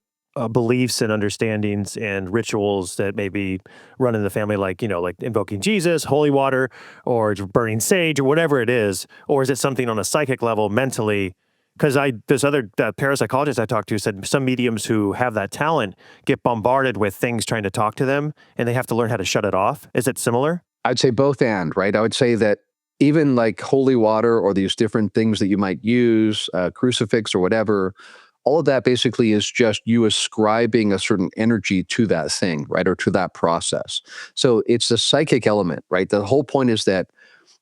beliefs and understandings and rituals that maybe run in the family, like, like invoking Jesus, holy water, or burning sage, or whatever it is? Or is it something on a psychic level, mentally? Because this other parapsychologist I talked to said some mediums who have that talent get bombarded with things trying to talk to them, and they have to learn how to shut it off. Is it similar? I'd say both and, right? I would say that even like holy water or these different things that you might use, crucifix or whatever, all of that basically is just you ascribing a certain energy to that thing, right? Or to that process. So it's the psychic element, right? The whole point is that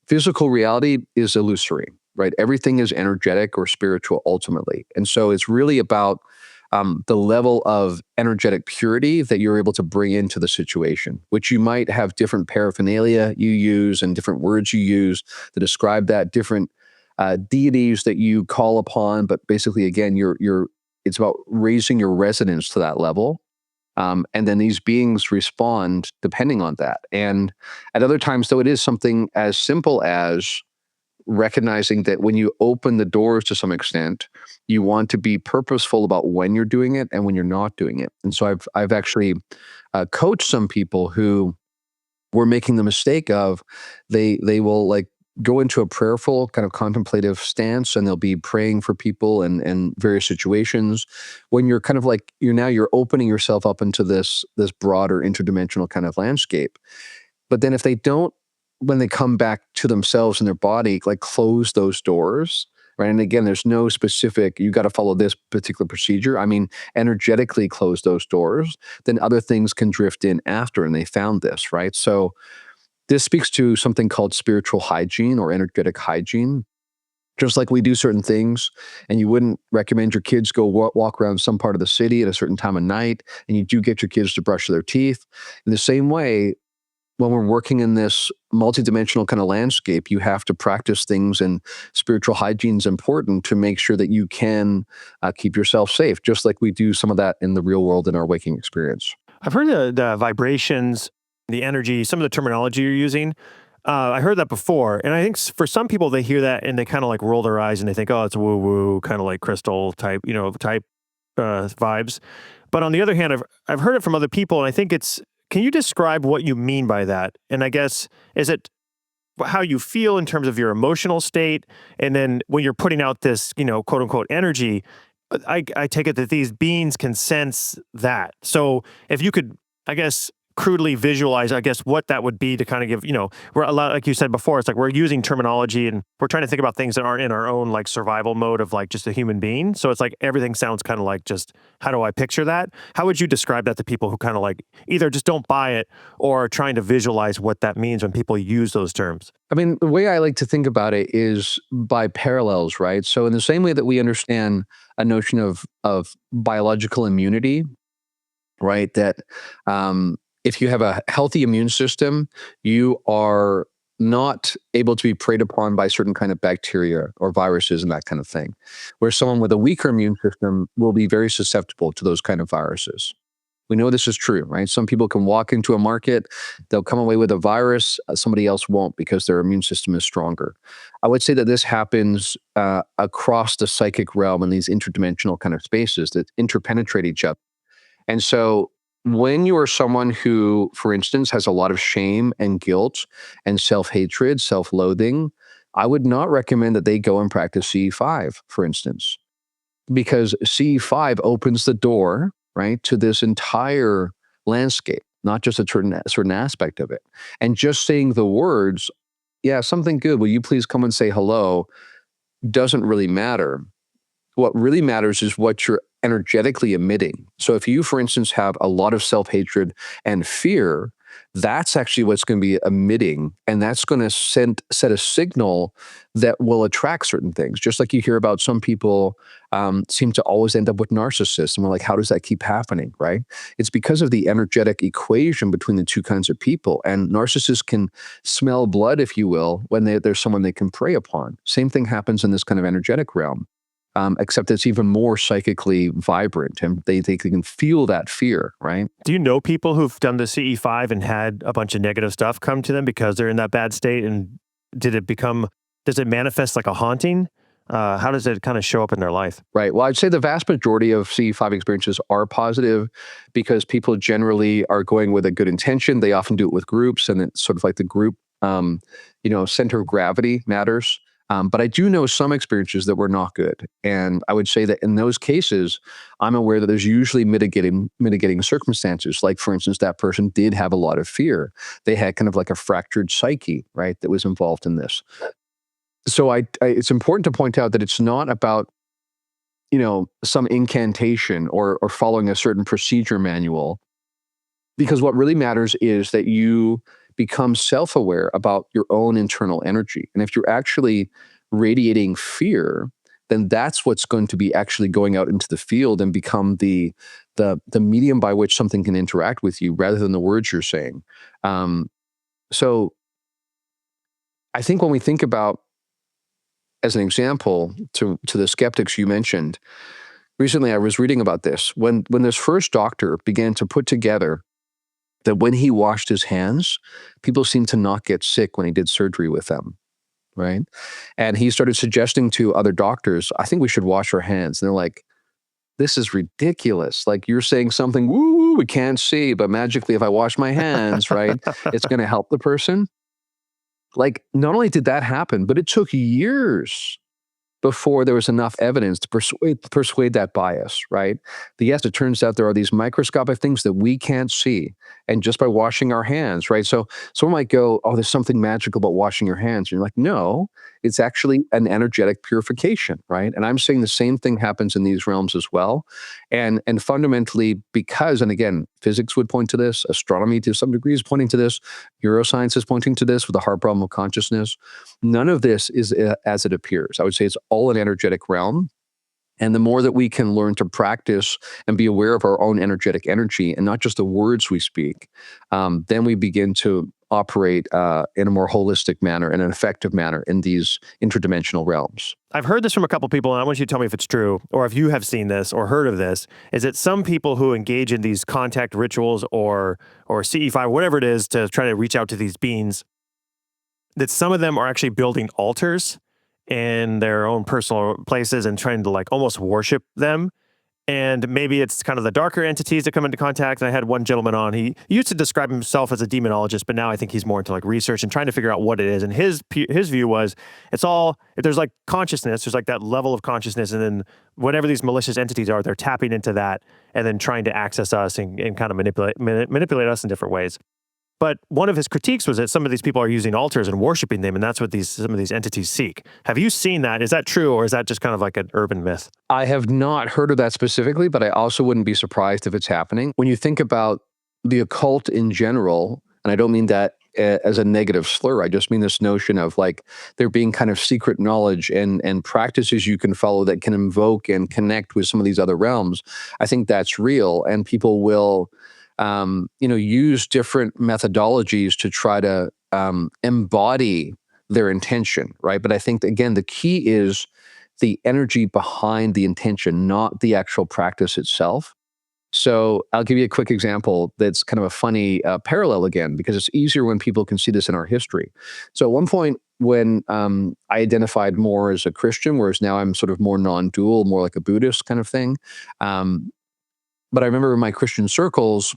physical reality is illusory, right? Everything is energetic or spiritual ultimately. And so it's really about the level of energetic purity that you're able to bring into the situation, which you might have different paraphernalia you use and different words you use to describe that, different deities that you call upon. But basically, again, it's about raising your resonance to that level. And then these beings respond depending on that. And at other times, though, it is something as simple as recognizing that when you open the doors to some extent, you want to be purposeful about when you're doing it and when you're not doing it. And so I've actually coached some people who were making the mistake of they will like go into a prayerful kind of contemplative stance, and they'll be praying for people and various situations when you're kind of like you're opening yourself up into this broader interdimensional kind of landscape. But then if they don't, when they come back to themselves and their body, like close those doors, right? And again, there's no specific, you got to follow this particular procedure. I mean, energetically close those doors, then other things can drift in after, and they found this, right? So this speaks to something called spiritual hygiene or energetic hygiene. Just like we do certain things, and you wouldn't recommend your kids go walk around some part of the city at a certain time of night, and you do get your kids to brush their teeth. In the same way, when we're working in this multidimensional kind of landscape, you have to practice things, and spiritual hygiene is important to make sure that you can keep yourself safe, just like we do some of that in the real world in our waking experience. I've heard the vibrations, the energy, some of the terminology you're using. I heard that before, and I think for some people they hear that and they kind of like roll their eyes and they think, "Oh, it's woo woo," kind of like crystal type, vibes. But on the other hand, I've heard it from other people, and I think it's Can you describe what you mean by that? And I guess, is it how you feel in terms of your emotional state? And then when you're putting out this, quote unquote energy, I take it that these beings can sense that. So if you could, I guess, crudely visualize, I guess, what that would be to kind of give, we're a lot, like you said before, it's like we're using terminology and we're trying to think about things that aren't in our own like survival mode of like just a human being. So it's like everything sounds kind of like just, how do I picture that? How would you describe that to people who kind of like either just don't buy it or are trying to visualize what that means when people use those terms? I mean, the way I like to think about it is by parallels, right? So in the same way that we understand a notion of biological immunity, right? That if you have a healthy immune system, you are not able to be preyed upon by certain kind of bacteria or viruses and that kind of thing. Where someone with a weaker immune system will be very susceptible to those kind of viruses. We know this is true, right? Some people can walk into a market, they'll come away with a virus, somebody else won't because their immune system is stronger. I would say that this happens across the psychic realm in these interdimensional kind of spaces that interpenetrate each other. And so when you are someone who, for instance, has a lot of shame and guilt and self-hatred, self-loathing, I would not recommend that they go and practice CE5, for instance, because CE5 opens the door, right, to this entire landscape, not just a certain aspect of it. And just saying the words, yeah, something good, will you please come and say hello, doesn't really matter. What really matters is what you're energetically emitting. So if you, for instance, have a lot of self-hatred and fear, that's actually what's going to be emitting, and that's going to set a signal that will attract certain things. Just like you hear about some people seem to always end up with narcissists, and we're like, how does that keep happening, right? It's because of the energetic equation between the two kinds of people, and narcissists can smell blood, if you will, when there's someone they can prey upon. Same thing happens in this kind of energetic realm. Except it's even more psychically vibrant, and they can feel that fear, right? Do you know people who've done the CE5 and had a bunch of negative stuff come to them because they're in that bad state? And does it manifest like a haunting? How does it kind of show up in their life? Right. Well, I'd say the vast majority of CE5 experiences are positive because people generally are going with a good intention. They often do it with groups, and it's sort of like the group, center of gravity matters. But I do know some experiences that were not good. And I would say that in those cases, I'm aware that there's usually mitigating circumstances. Like, for instance, that person did have a lot of fear. They had kind of like a fractured psyche, right, that was involved in this. So it's important to point out that it's not about, some incantation or following a certain procedure manual. Because what really matters is that you become self-aware about your own internal energy. And if you're actually radiating fear, then that's what's going to be actually going out into the field and become the medium by which something can interact with you rather than the words you're saying. So I think when we think about, as an example, to the skeptics you mentioned, recently I was reading about this. When this first doctor began to put together that when he washed his hands, people seemed to not get sick when he did surgery with them, right? And he started suggesting to other doctors, I think we should wash our hands. And they're like, this is ridiculous. Like, you're saying something, woo, we can't see, but magically if I wash my hands, right, it's going to help the person. Like, not only did that happen, but it took years before there was enough evidence to persuade that bias, right? Yes, it turns out there are these microscopic things that we can't see, and just by washing our hands, right? So someone might go, oh, there's something magical about washing your hands. And you're like, no, it's actually an energetic purification, right? And I'm saying the same thing happens in these realms as well. And fundamentally, because, and again, physics would point to this, astronomy to some degree is pointing to this, neuroscience is pointing to this with the hard problem of consciousness. None of this is as it appears. I would say it's all an energetic realm. And the more that we can learn to practice and be aware of our own energetic energy and not just the words we speak, then we begin to operate in a more holistic manner and an effective manner in these interdimensional realms. I've heard this from a couple people, and I want you to tell me if it's true, or if you have seen this or heard of this, is that some people who engage in these contact rituals or CE5, whatever it is, to try to reach out to these beings, that some of them are actually building altars in their own personal places and trying to like almost worship them. And maybe it's kind of the darker entities that come into contact. And I had one gentleman on, he used to describe himself as a demonologist, but now I think he's more into like research and trying to figure out what it is. And his view was, it's all, if there's like consciousness, there's like that level of consciousness. And then whatever these malicious entities are, they're tapping into that and then trying to access us and kind of manipulate us in different ways. But one of his critiques was that some of these people are using altars and worshiping them, and that's what some of these entities seek. Have you seen that? Is that true, or is that just kind of like an urban myth? I have not heard of that specifically, but I also wouldn't be surprised if it's happening. When you think about the occult in general, and I don't mean that as a negative slur, I just mean this notion of like there being kind of secret knowledge and practices you can follow that can invoke and connect with some of these other realms. I think that's real, and people will use different methodologies to try to embody their intention, right? But I think, again, the key is the energy behind the intention, not the actual practice itself. So I'll give you a quick example that's kind of a funny parallel again, because it's easier when people can see this in our history. So at one point when I identified more as a Christian, whereas now I'm sort of more non-dual, more like a Buddhist kind of thing. But I remember in my Christian circles,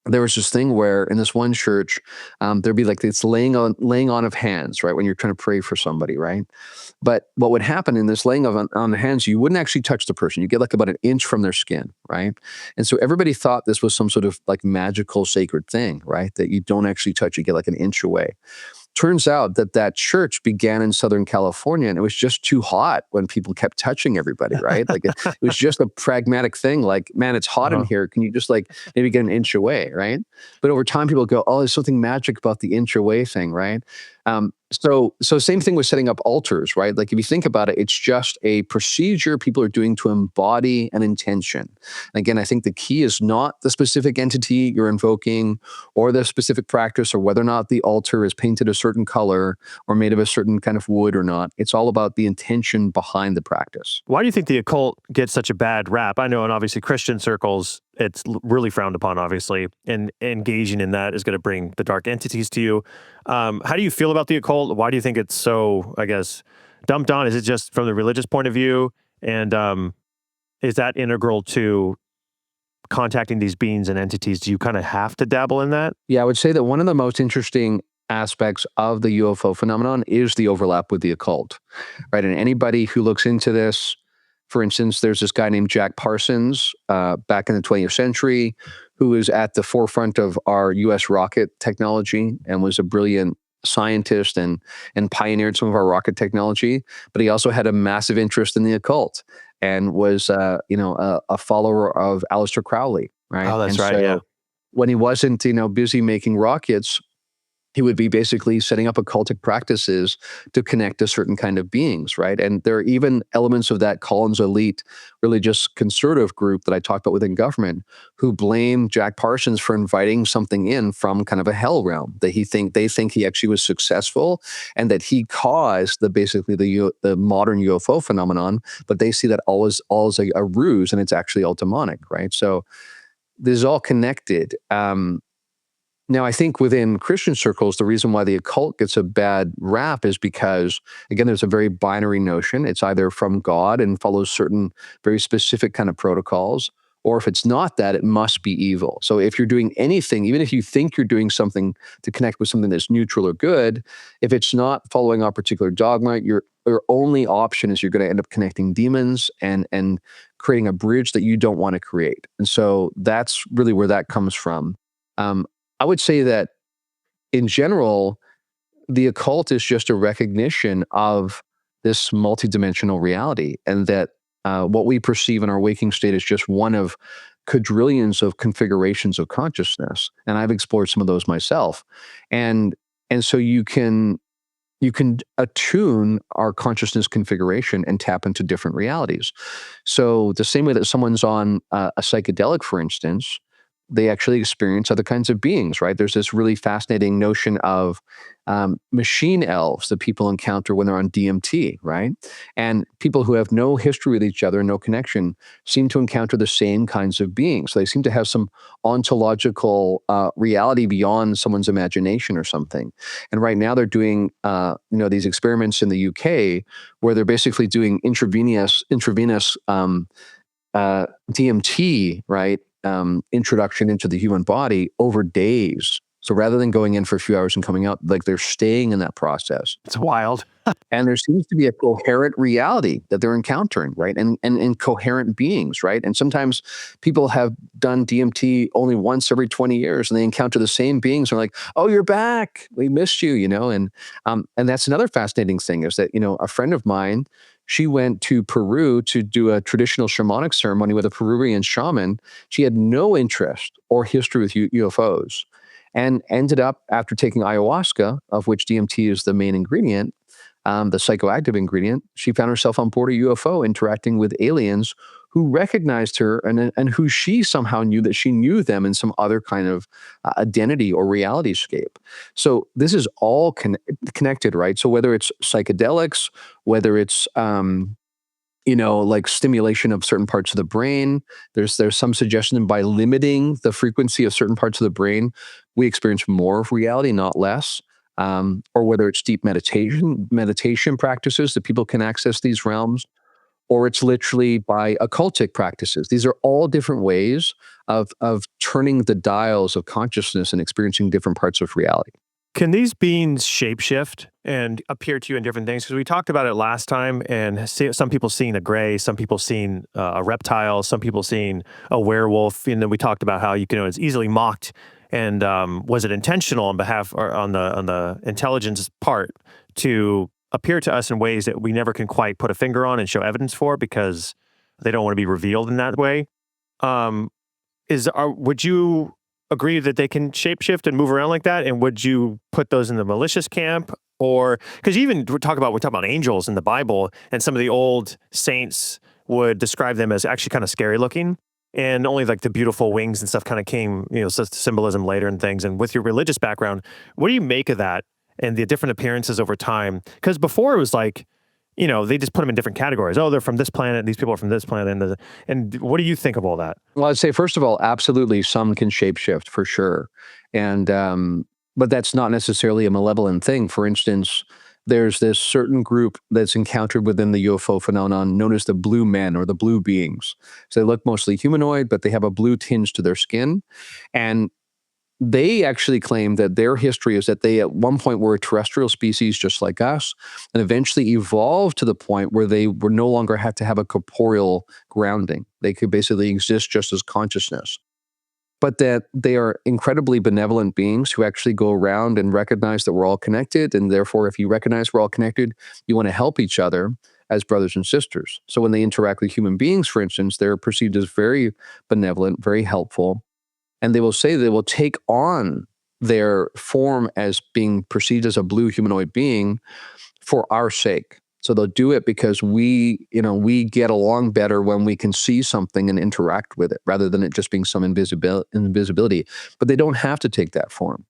there was this thing where in this one church, there'd be like this laying on of hands, right? When you're trying to pray for somebody, right? But what would happen in this laying on the hands, you wouldn't actually touch the person. You get like about an inch from their skin, right? And so everybody thought this was some sort of like magical sacred thing, right? That you don't actually touch, you get like an inch away. Turns out that church began in Southern California, and it was just too hot when people kept touching everybody, right? Like it was just a pragmatic thing. Like, man, it's hot in here. Can you just like maybe get an inch away, right? But over time, people go, oh, there's something magic about the inch away thing, right? So same thing with setting up altars, right? Like if you think about it, it's just a procedure people are doing to embody an intention. And again, I think the key is not the specific entity you're invoking or the specific practice or whether or not the altar is painted a certain color or made of a certain kind of wood or not. It's all about the intention behind the practice. Why do you think the occult gets such a bad rap? I know in obviously Christian circles, it's really frowned upon, obviously, and engaging in that is going to bring the dark entities to you. How do you feel about the occult? Why do you think it's so, I guess, dumped on? Is it just from the religious point of view? And is that integral to contacting these beings and entities? Do you kind of have to dabble in that? Yeah, I would say that one of the most interesting aspects of the UFO phenomenon is the overlap with the occult, right? And anybody who looks into this, for instance, there's this guy named Jack Parsons back in the 20th century who was at the forefront of our U.S. rocket technology and was a brilliant scientist and pioneered some of our rocket technology. But he also had a massive interest in the occult and was, a follower of Aleister Crowley, right? Oh, that's and right, so yeah. when he wasn't, busy making rockets, he would be basically setting up occultic practices to connect to certain kind of beings, right? And there are even elements of that Collins elite religious conservative group that I talked about within government who blame Jack Parsons for inviting something in from kind of a hell realm that they think he actually was successful and that he caused the modern UFO phenomenon, but they see that all as a ruse and it's actually all demonic, right? So this is all connected. Now, I think within Christian circles, the reason why the occult gets a bad rap is because, again, there's a very binary notion. It's either from God and follows certain very specific kind of protocols, or if it's not that, it must be evil. So if you're doing anything, even if you think you're doing something to connect with something that's neutral or good, if it's not following a particular dogma, your only option is you're going to end up connecting demons and creating a bridge that you don't want to create. And so that's really where that comes from. I would say that in general, the occult is just a recognition of this multidimensional reality, and that what we perceive in our waking state is just one of quadrillions of configurations of consciousness. And I've explored some of those myself. And so you can attune our consciousness configuration and tap into different realities. So the same way that someone's on a psychedelic, for instance, they actually experience other kinds of beings, right? There's this really fascinating notion of machine elves that people encounter when they're on DMT, right? And people who have no history with each other, no connection, seem to encounter the same kinds of beings. So they seem to have some ontological reality beyond someone's imagination or something. And right now they're doing, these experiments in the UK where they're basically doing intravenous DMT, right, introduction into the human body over days. So rather than going in for a few hours and coming out, like they're staying in that process. It's wild. And there seems to be a coherent reality that they're encountering, right? And coherent beings, right? And sometimes people have done DMT only once every 20 years and they encounter the same beings and are like, oh, you're back. We missed you, And that's another fascinating thing is that, a friend of mine, she went to Peru to do a traditional shamanic ceremony with a Peruvian shaman. She had no interest or history with UFOs and ended up, after taking ayahuasca, of which DMT is the main ingredient, the psychoactive ingredient, she found herself on board a UFO interacting with aliens who recognized her and who she somehow knew that she knew them in some other kind of identity or reality scape. So this is all connected, right? So whether it's psychedelics, whether it's like stimulation of certain parts of the brain. There's some suggestion by limiting the frequency of certain parts of the brain, we experience more of reality, not less. Or whether it's deep meditation practices that people can access these realms, or it's literally by occultic practices. These are all different ways of turning the dials of consciousness and experiencing different parts of reality. Can these beings shapeshift and appear to you in different things? Because we talked about it last time, and some people seeing a gray, some people seeing a reptile, some people seeing a werewolf. And then we talked about how it's easily mocked. And was it intentional on behalf or on the intelligence part to appear to us in ways that we never can quite put a finger on and show evidence for because they don't want to be revealed in that way? Would you agree that they can shapeshift and move around like that? And would you put those in the malicious camp? Or because we talk about angels in the Bible, and some of the old saints would describe them as actually kind of scary looking. And only like the beautiful wings and stuff kind of came, symbolism later and things. And with your religious background, what do you make of that and the different appearances over time? Because before it was like, they just put them in different categories. Oh, they're from this planet. These people are from this planet. And what do you think of all that? Well, I'd say, first of all, absolutely, some can shapeshift for sure. And, but that's not necessarily a malevolent thing. For instance, there's this certain group that's encountered within the UFO phenomenon known as the blue men or the blue beings. So they look mostly humanoid, but they have a blue tinge to their skin. And they actually claim that their history is that they at one point were a terrestrial species just like us, and eventually evolved to the point where they were no longer had to have a corporeal grounding. They could basically exist just as consciousness. But that they are incredibly benevolent beings who actually go around and recognize that we're all connected. And therefore, if you recognize we're all connected, you want to help each other as brothers and sisters. So when they interact with human beings, for instance, they're perceived as very benevolent, very helpful. And they will say they will take on their form as being perceived as a blue humanoid being for our sake. So they'll do it because we get along better when we can see something and interact with it rather than it just being some invisibility. But they don't have to take that form.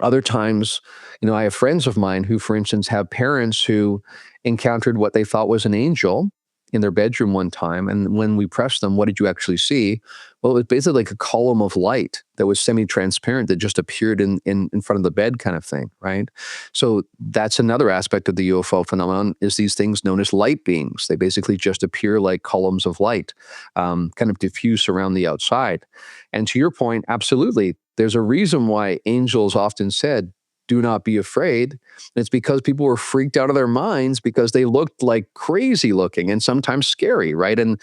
Other times, I have friends of mine who, for instance, have parents who encountered what they thought was an angel in their bedroom one time. And when we pressed them, what did you actually see? Well, it was basically like a column of light that was semi-transparent that just appeared in front of the bed kind of thing, right? So that's another aspect of the UFO phenomenon is these things known as light beings. They basically just appear like columns of light, kind of diffuse around the outside. And to your point, absolutely, there's a reason why angels often said, do not be afraid. And it's because people were freaked out of their minds because they looked like crazy looking and sometimes scary, right? And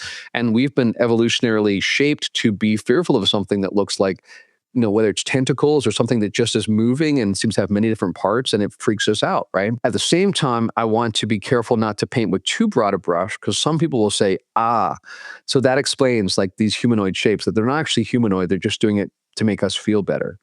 we've been evolutionarily shaped to be fearful of something that looks like, whether it's tentacles or something that just is moving and seems to have many different parts, and it freaks us out, right? At the same time, I want to be careful not to paint with too broad a brush, because some people will say, so that explains like these humanoid shapes, that they're not actually humanoid, they're just doing it to make us feel better.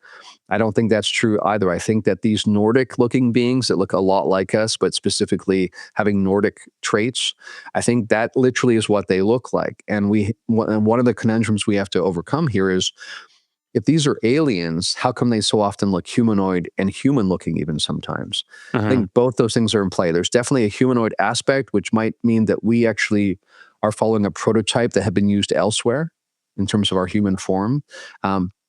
I don't think that's true either. I think that these Nordic-looking beings that look a lot like us, but specifically having Nordic traits, I think that literally is what they look like. And one of the conundrums we have to overcome here is, if these are aliens, how come they so often look humanoid and human-looking even sometimes? I think both those things are in play. There's definitely a humanoid aspect, which might mean that we actually are following a prototype that had been used elsewhere in terms of our human form.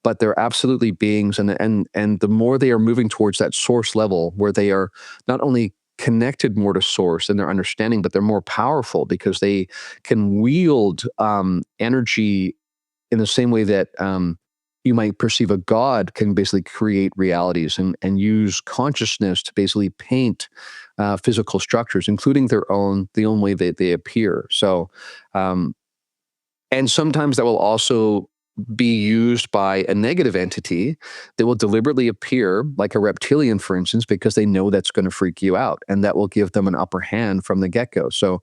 But they're absolutely beings, and the more they are moving towards that source level where they are not only connected more to source in their understanding, but they're more powerful because they can wield energy in the same way that you might perceive a god can basically create realities and use consciousness to basically paint physical structures, including the own way that they appear. So, and sometimes that will also be used by a negative entity that will deliberately appear, like a reptilian, for instance, because they know that's going to freak you out, and that will give them an upper hand from the get-go. So,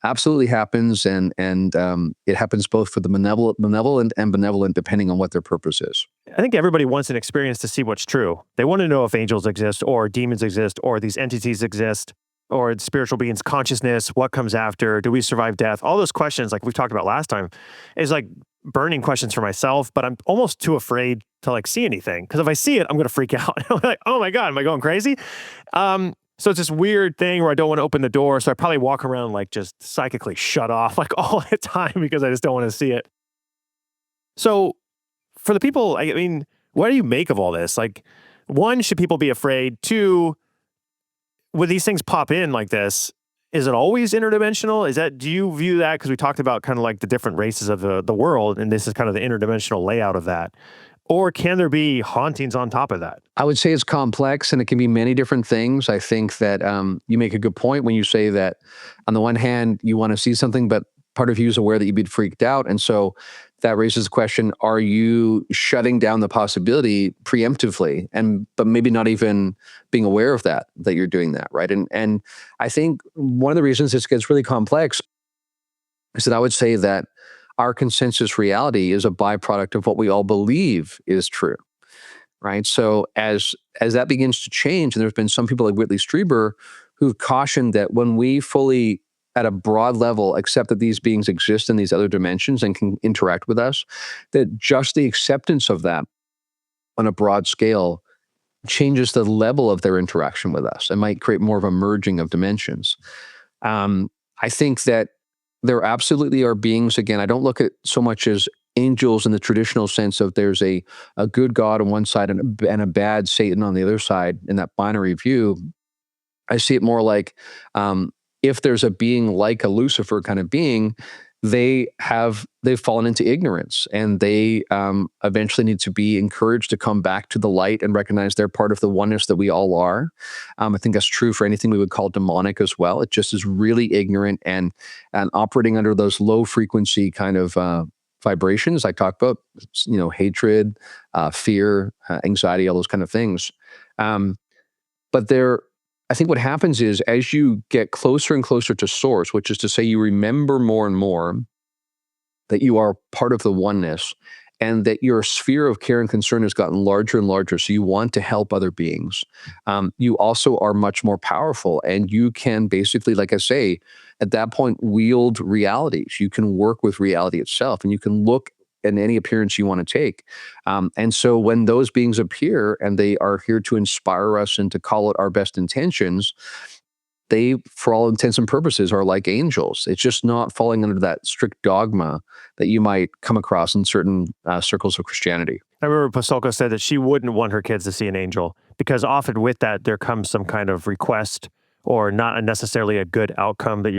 absolutely happens, and it happens both for the malevolent and benevolent, depending on what their purpose is. I think everybody wants an experience to see what's true. They want to know if angels exist, or demons exist, or these entities exist, or spiritual beings, consciousness, what comes after, do we survive death? All those questions, like we talked about last time, is like burning questions for myself, but I'm almost too afraid to like see anything. Because if I see it, I'm going to freak out. I'm like, oh my God, am I going crazy? So it's this weird thing where I don't want to open the door. So I probably walk around like just psychically shut off like all the time because I just don't want to see it. So for the people, I mean, what do you make of all this? Like, one, should people be afraid? Two, when these things pop in like this, is it always interdimensional? Do you view that, because we talked about kind of like the different races of the world, and this is kind of the interdimensional layout of that, or can there be hauntings on top of that? I would say it's complex, and it can be many different things. I think that you make a good point when you say that on the one hand, you want to see something, but part of you is aware that you'd be freaked out. And so that raises the question, are you shutting down the possibility preemptively, but maybe not even being aware of that you're doing that, right? And I think one of the reasons this gets really complex is that I would say that our consensus reality is a byproduct of what we all believe is true, right? So as that begins to change, and there's been some people like Whitley Strieber who've cautioned that when we fully, at a broad level, accept that these beings exist in these other dimensions and can interact with us, that just the acceptance of that on a broad scale changes the level of their interaction with us and might create more of a merging of dimensions. I think that there absolutely are beings, again, I don't look at so much as angels in the traditional sense of there's a good God on one side and a bad Satan on the other side in that binary view. I see it more like if there's a being like a Lucifer kind of being, they've fallen into ignorance, and they eventually need to be encouraged to come back to the light and recognize they're part of the oneness that we all are. I think that's true for anything we would call demonic as well. It just is really ignorant and operating under those low frequency kind of vibrations I talked about, hatred, fear, anxiety, all those kind of things. But I think what happens is, as you get closer and closer to source, which is to say you remember more and more that you are part of the oneness, and that your sphere of care and concern has gotten larger and larger, so you want to help other beings, you also are much more powerful, and you can basically, like I say, at that point, wield realities. You can work with reality itself, and you can look in any appearance you want to take. And so when those beings appear and they are here to inspire us and to call it our best intentions, they, for all intents and purposes, are like angels. It's just not falling under that strict dogma that you might come across in certain circles of Christianity. I remember Pasolka said that she wouldn't want her kids to see an angel, because often with that, there comes some kind of request, or not necessarily a good outcome, that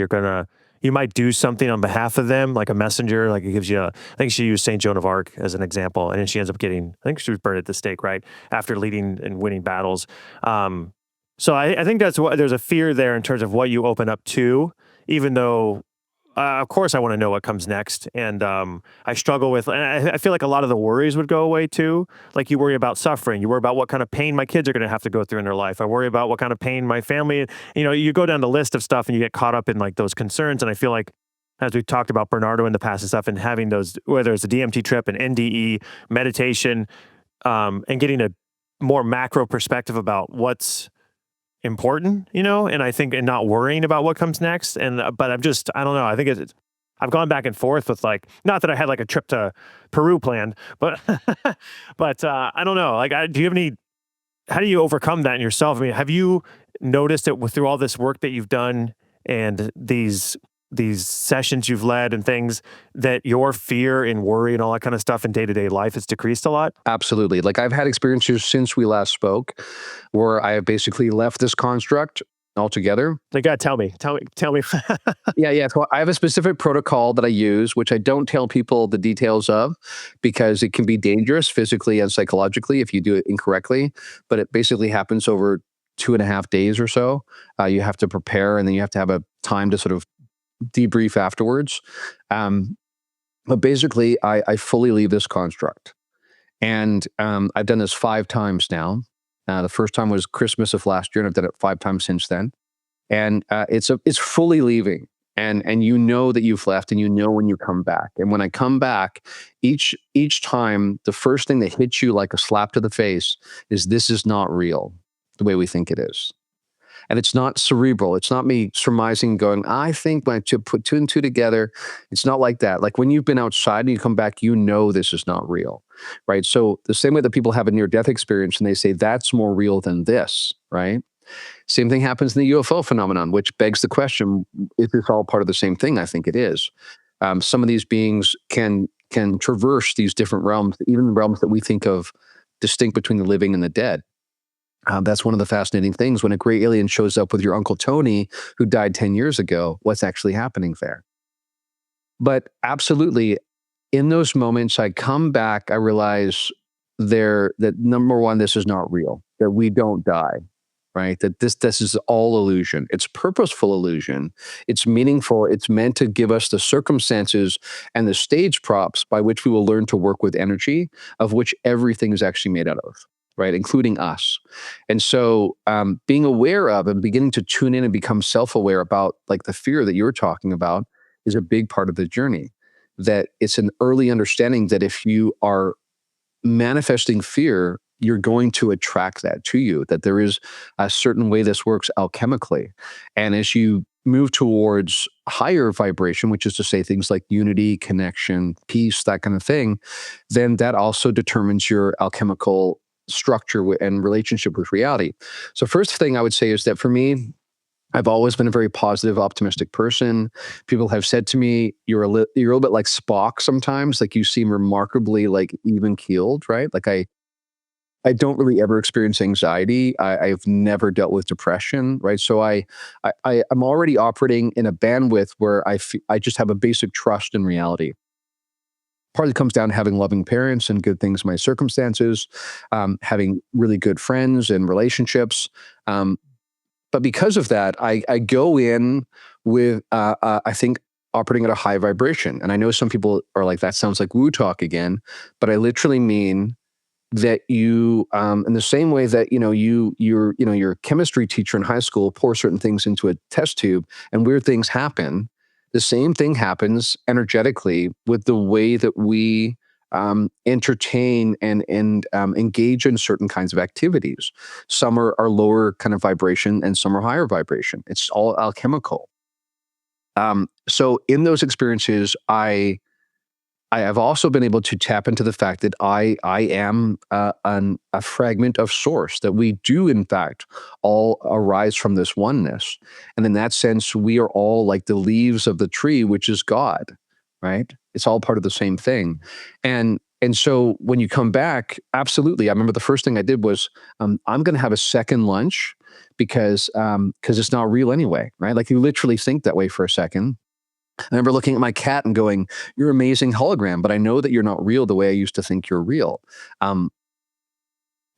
you might do something on behalf of them, like a messenger, like it gives you I think she used St. Joan of Arc as an example, and then she ends up I think she was burned at the stake, right? After leading and winning battles. So I think there's a fear there in terms of what you open up to, even though, of course, I want to know what comes next. And I struggle with, and I feel like a lot of the worries would go away too. Like, you worry about suffering. You worry about what kind of pain my kids are going to have to go through in their life. I worry about what kind of pain my family, you go down the list of stuff and you get caught up in like those concerns. And I feel like, as we've talked about Bernardo in the past and stuff, and having those, whether it's a DMT trip, an NDE, meditation, and getting a more macro perspective about what's important, and I think, and not worrying about what comes next. But I don't know. I think I've gone back and forth with, like, not that I had like a trip to Peru planned, but, but I don't know. Like, do you have how do you overcome that in yourself? I mean, have you noticed it through all this work that you've done and these sessions you've led and things, that your fear and worry and all that kind of stuff in day-to-day life has decreased a lot? Absolutely. Like, I've had experiences since we last spoke where I have basically left this construct altogether. They gotta tell me. Tell me. Yeah. So I have a specific protocol that I use, which I don't tell people the details of because it can be dangerous physically and psychologically if you do it incorrectly. But it basically happens over 2.5 days or so. You have to prepare and then you have to have a time to sort of debrief afterwards. But basically, I fully leave this construct. And I've done this 5 times now. The first time was Christmas of last year, and I've done it 5 times since then. And it's fully leaving, and you know that you've left, and you know when you come back. And when I come back, each time, the first thing that hits you like a slap to the face is this is not real the way we think it is. And it's not cerebral. It's not me surmising, going, I think when I put 2 and 2 together, it's not like that. Like when you've been outside and you come back, you know this is not real, right? So the same way that people have a near-death experience and they say that's more real than this, right? Same thing happens in the UFO phenomenon, which begs the question, is this all part of the same thing? I think it is. Some of these beings can traverse these different realms, even realms that we think of distinct between the living and the dead. That's one of the fascinating things. When a gray alien shows up with your Uncle Tony, who died 10 years ago, what's actually happening there? But absolutely, in those moments, I come back, I realize that number one, this is not real, that we don't die, right? That this is all illusion. It's purposeful illusion. It's meaningful. It's meant to give us the circumstances and the stage props by which we will learn to work with energy, of which everything is actually made out of, right? Including us. And so being aware of and beginning to tune in and become self-aware about like the fear that you're talking about is a big part of the journey. That it's an early understanding that if you are manifesting fear, you're going to attract that to you, that there is a certain way this works alchemically. And as you move towards higher vibration, which is to say things like unity, connection, peace, that kind of thing, then that also determines your alchemical structure and relationship with reality. So first thing I would say is that for me, I've always been a very positive, optimistic person. People have said to me, you're a little bit like Spock sometimes, like you seem remarkably like even keeled, right? Like I don't really ever experience anxiety. I've never dealt with depression, right? So I'm already operating in a bandwidth where I just have a basic trust in reality. Partly comes down to having loving parents and good things in my circumstances, having really good friends and relationships. But because of that, I go in with, I think, operating at a high vibration. And I know some people are like, that sounds like woo talk again, but I literally mean that you, in the same way that, your chemistry teacher in high school pour certain things into a test tube and weird things happen, the same thing happens energetically with the way that we entertain and engage in certain kinds of activities. Some are lower kind of vibration and some are higher vibration. It's all alchemical. So in those experiences, I have also been able to tap into the fact that I am a fragment of source, that we do, in fact, all arise from this oneness. And in that sense, we are all like the leaves of the tree, which is God, right? It's all part of the same thing. And so when you come back, absolutely. I remember the first thing I did was, I'm going to have a second lunch because it's not real anyway, right? Like you literally think that way for a second. I remember looking at my cat and going, you're an amazing hologram, but I know that you're not real the way I used to think you're real.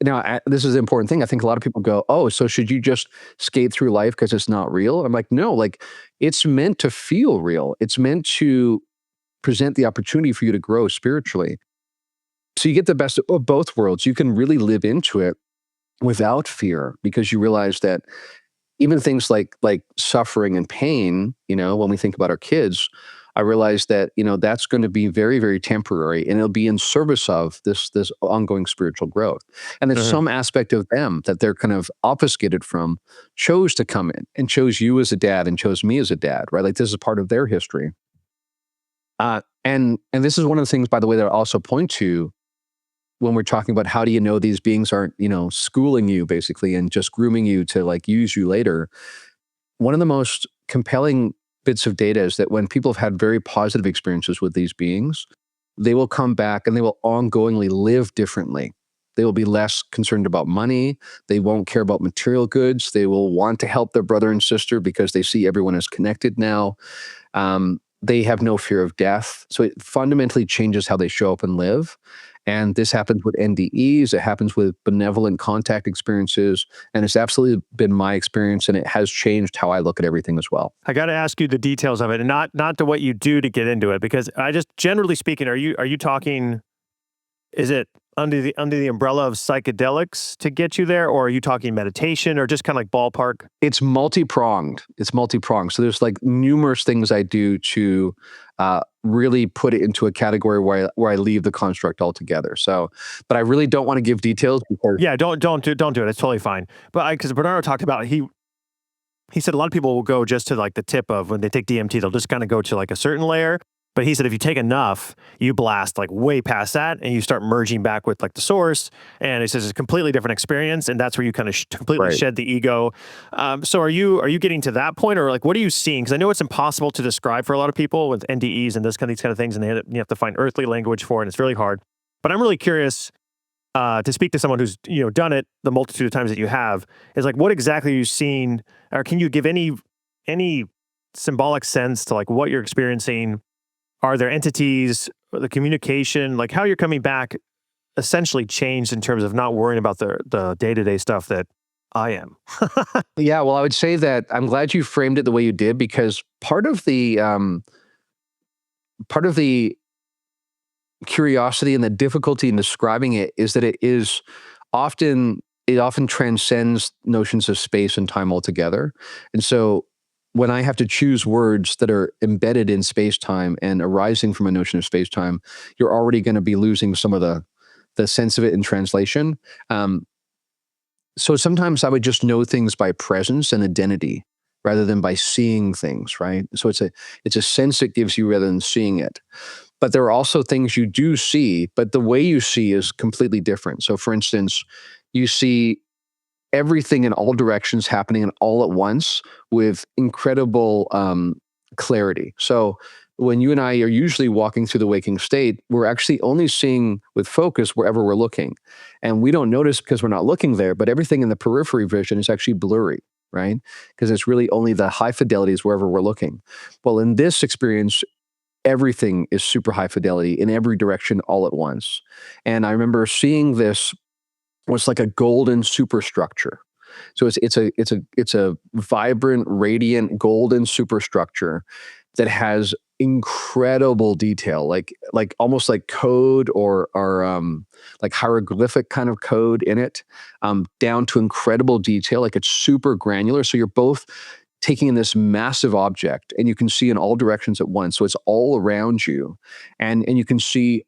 This is an important thing. I think a lot of people go, oh, so should you just skate through life because it's not real? I'm like, no, like it's meant to feel real. It's meant to present the opportunity for you to grow spiritually. So you get the best of both worlds. You can really live into it without fear because you realize that even things like suffering and pain, when we think about our kids, I realize that, that's going to be very, very temporary and it'll be in service of this ongoing spiritual growth. And that some aspect of them that they're kind of obfuscated from chose to come in and chose you as a dad and chose me as a dad, right? Like this is part of their history. And this is one of the things, by the way, that I also point to when we're talking about how do you know these beings aren't, schooling you basically and just grooming you to like use you later. One of the most compelling bits of data is that when people have had very positive experiences with these beings, they will come back and they will ongoingly live differently They will be less concerned about money. They won't care about material goods. They will want to help their brother and sister because they see everyone is connected now. They have no fear of death. So it fundamentally changes how they show up and live. And this happens with NDEs. It happens with benevolent contact experiences. And it's absolutely been my experience, and it has changed how I look at everything as well. I got to ask you the details of it, and not to what you do to get into it, because I just, generally speaking, are you talking, is it under the umbrella of psychedelics to get you there, or are you talking meditation, or just kind of like ballpark? It's multi-pronged. So there's like numerous things I do to really put it into a category where I leave the construct altogether. So, but I really don't want to give details because don't do it. It's totally fine. But because Bernardo talked about, he said a lot of people will go just to like the tip of, when they take DMT, they'll just kind of go to like a certain layer. But he said if you take enough, you blast like way past that, and you start merging back with like the source. And he says it's a completely different experience, and that's where you kind of completely shed the ego. So are you getting to that point, or like what are you seeing? Because I know it's impossible to describe for a lot of people with NDEs and these kind of things, and you have to find earthly language for it, and it's really hard. But I'm really curious to speak to someone who's done it the multitude of times that you have. Is like, what exactly are you seeing, or can you give any symbolic sense to like what you're experiencing? Are there entities, the communication, like how you're coming back essentially changed in terms of not worrying about the day-to-day stuff that I am? Yeah, well, I would say that I'm glad you framed it the way you did, because part of the curiosity and the difficulty in describing it is that it often transcends notions of space and time altogether. And so when I have to choose words that are embedded in space-time and arising from a notion of space-time, you're already going to be losing some of the sense of it in translation. So sometimes I would just know things by presence and identity rather than by seeing things, right? So it's a sense it gives you rather than seeing it. But there are also things you do see, but the way you see is completely different. So for instance, you see everything in all directions happening and all at once with incredible clarity. So when you and I are usually walking through the waking state, we're actually only seeing with focus wherever we're looking. And we don't notice because we're not looking there, but everything in the periphery vision is actually blurry, right? Because it's really only the high fidelities wherever we're looking. Well, in this experience, everything is super high fidelity in every direction all at once. And I remember seeing this was like a golden superstructure. So it's a vibrant, radiant, golden superstructure that has incredible detail, like almost like code or like hieroglyphic kind of code in it, down to incredible detail. Like it's super granular. So you're both taking in this massive object, and you can see in all directions at once. So it's all around you, and you can see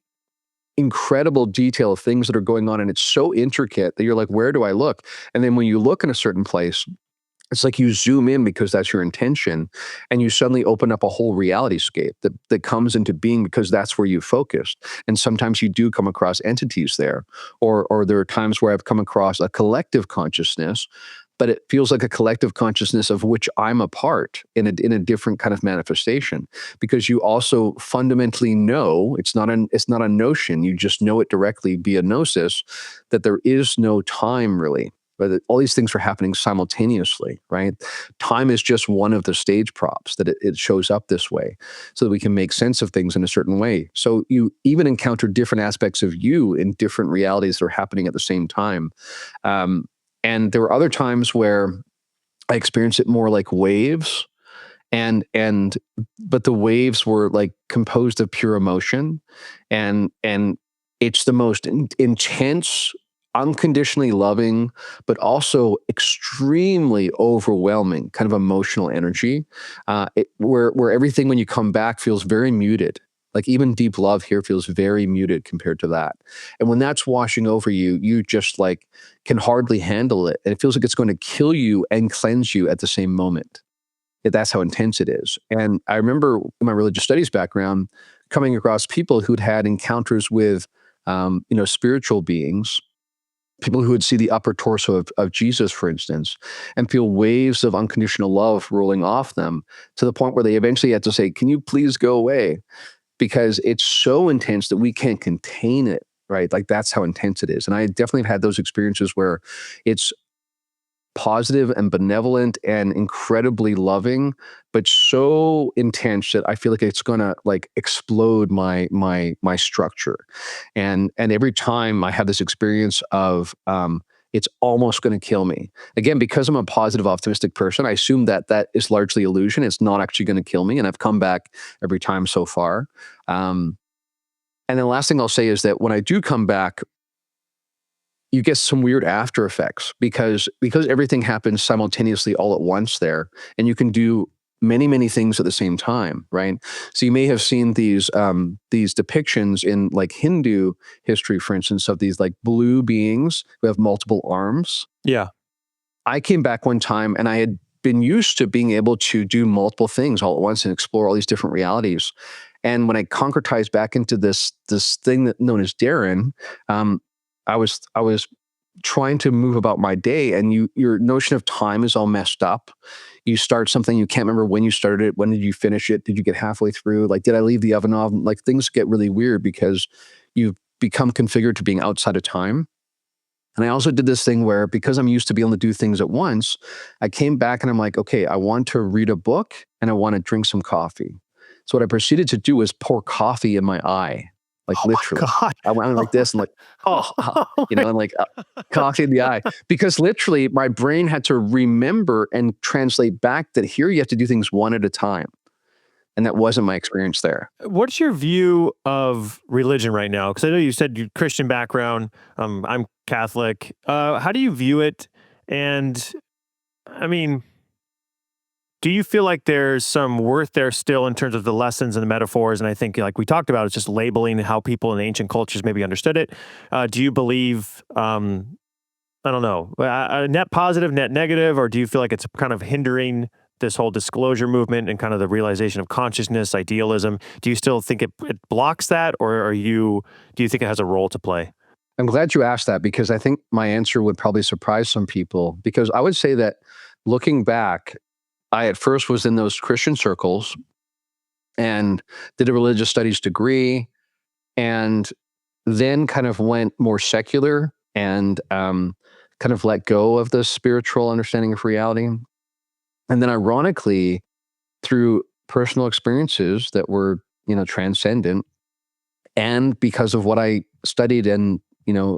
incredible detail of things that are going on, and it's so intricate that you're like, where do I look? And then when you look in a certain place, it's like you zoom in because that's your intention, and you suddenly open up a whole reality scape that comes into being because that's where you focused. And sometimes you do come across entities there, or there are times where I've come across a collective consciousness, but it feels like a collective consciousness of which I'm a part in a different kind of manifestation, because you also fundamentally know, it's not a notion, you just know it directly via gnosis, that there is no time really, but all these things are happening simultaneously, right? Time is just one of the stage props that it shows up this way so that we can make sense of things in a certain way. So you even encounter different aspects of you in different realities that are happening at the same time. And there were other times where I experienced it more like waves, but the waves were like composed of pure emotion, and it's the most intense, unconditionally loving, but also extremely overwhelming kind of emotional energy, where everything when you come back feels very muted. Like even deep love here feels very muted compared to that. And when that's washing over you, you just like can hardly handle it. And it feels like it's going to kill you and cleanse you at the same moment. That's how intense it is. And I remember in my religious studies background coming across people who'd had encounters with, spiritual beings, people who would see the upper torso of Jesus, for instance, and feel waves of unconditional love rolling off them to the point where they eventually had to say, "Can you please go away?" Because it's so intense that we can't contain it, right? Like that's how intense it is. And I definitely have had those experiences where it's positive and benevolent and incredibly loving, but so intense that I feel like it's gonna like explode my structure. And every time I have this experience of it's almost going to kill me. Again, because I'm a positive, optimistic person, I assume that that is largely illusion. It's not actually going to kill me, and I've come back every time so far. And then the last thing I'll say is that when I do come back, you get some weird after effects because everything happens simultaneously all at once there, and you can do many things at the same time, right? So you may have seen these depictions in like Hindu history, for instance, of these like blue beings who have multiple arms. Yeah. I came back one time and I had been used to being able to do multiple things all at once and explore all these different realities. And when I concretized back into this thing that known as Darren, I was trying to move about my day, and your notion of time is all messed up. You start something, you can't remember when you started it, when did you finish it, did you get halfway through, like did I leave the oven on? Like things get really weird because you've become configured to being outside of time. And I also did this thing where, because I'm used to being able to do things at once, I came back and I'm like, okay, I want to read a book and I want to drink some coffee. So what I proceeded to do was pour coffee in my eye, like Oh literally. my God. I went like this and like, and like coffee in the eye, because literally my brain had to remember and translate back that here you have to do things one at a time. And that wasn't my experience there. What's your view of religion right now? Because I know you said you're Christian background. I'm Catholic. How do you view it? And I mean, do you feel like there's some worth there still in terms of the lessons and the metaphors? And I think, like we talked about, it's just labeling how people in ancient cultures maybe understood it. Do you believe, I don't know, net positive, net negative, or do you feel like it's kind of hindering this whole disclosure movement and kind of the realization of consciousness, idealism? Do you still think it blocks that, or do you think it has a role to play? I'm glad you asked that, because I think my answer would probably surprise some people, because I would say that looking back, I at first was in those Christian circles and did a religious studies degree, and then kind of went more secular and kind of let go of the spiritual understanding of reality. And then ironically, through personal experiences that were, transcendent, and because of what I studied and,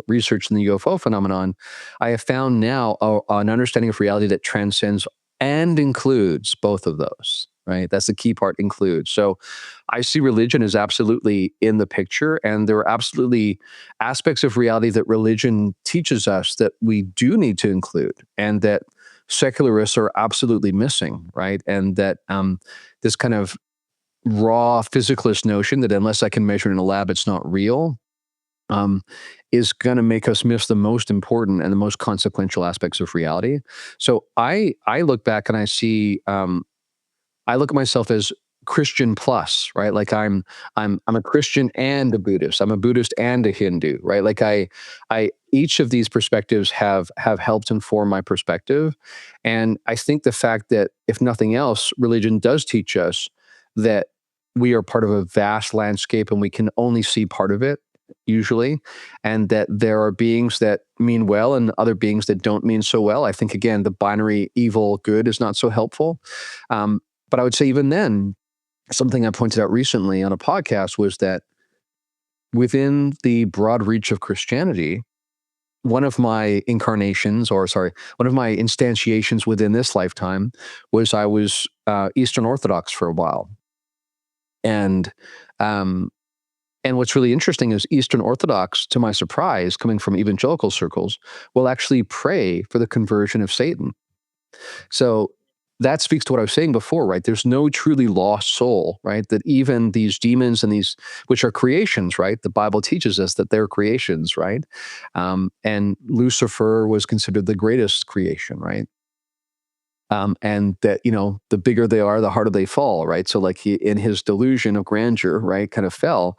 researched in the UFO phenomenon, I have found now an understanding of reality that transcends and includes both of those, right? That's the key part, includes. So I see religion as absolutely in the picture, and there are absolutely aspects of reality that religion teaches us that we do need to include, and that secularists are absolutely missing, right? And that this kind of raw physicalist notion that unless I can measure it in a lab, it's not real, is going to make us miss the most important and the most consequential aspects of reality. So I look back and I see, I look at myself as Christian plus, right? Like I'm a Christian and a Buddhist. I'm a Buddhist and a Hindu, right? Like I each of these perspectives have helped inform my perspective. And I think the fact that, if nothing else, religion does teach us that we are part of a vast landscape and we can only see part of it, usually, and that there are beings that mean well and other beings that don't mean so well. I think, again, the binary evil good is not so helpful. But I would say even then, something I pointed out recently on a podcast was that within the broad reach of Christianity, one of my instantiations within this lifetime was I was Eastern Orthodox for a while. And what's really interesting is Eastern Orthodox, to my surprise, coming from evangelical circles, will actually pray for the conversion of Satan. So that speaks to what I was saying before, right? There's no truly lost soul, right? That even these demons and these, which are creations, right? The Bible teaches us that they're creations, right? And Lucifer was considered the greatest creation, right? And that, the bigger they are, the harder they fall, right? So like he, in his delusion of grandeur, right, kind of fell.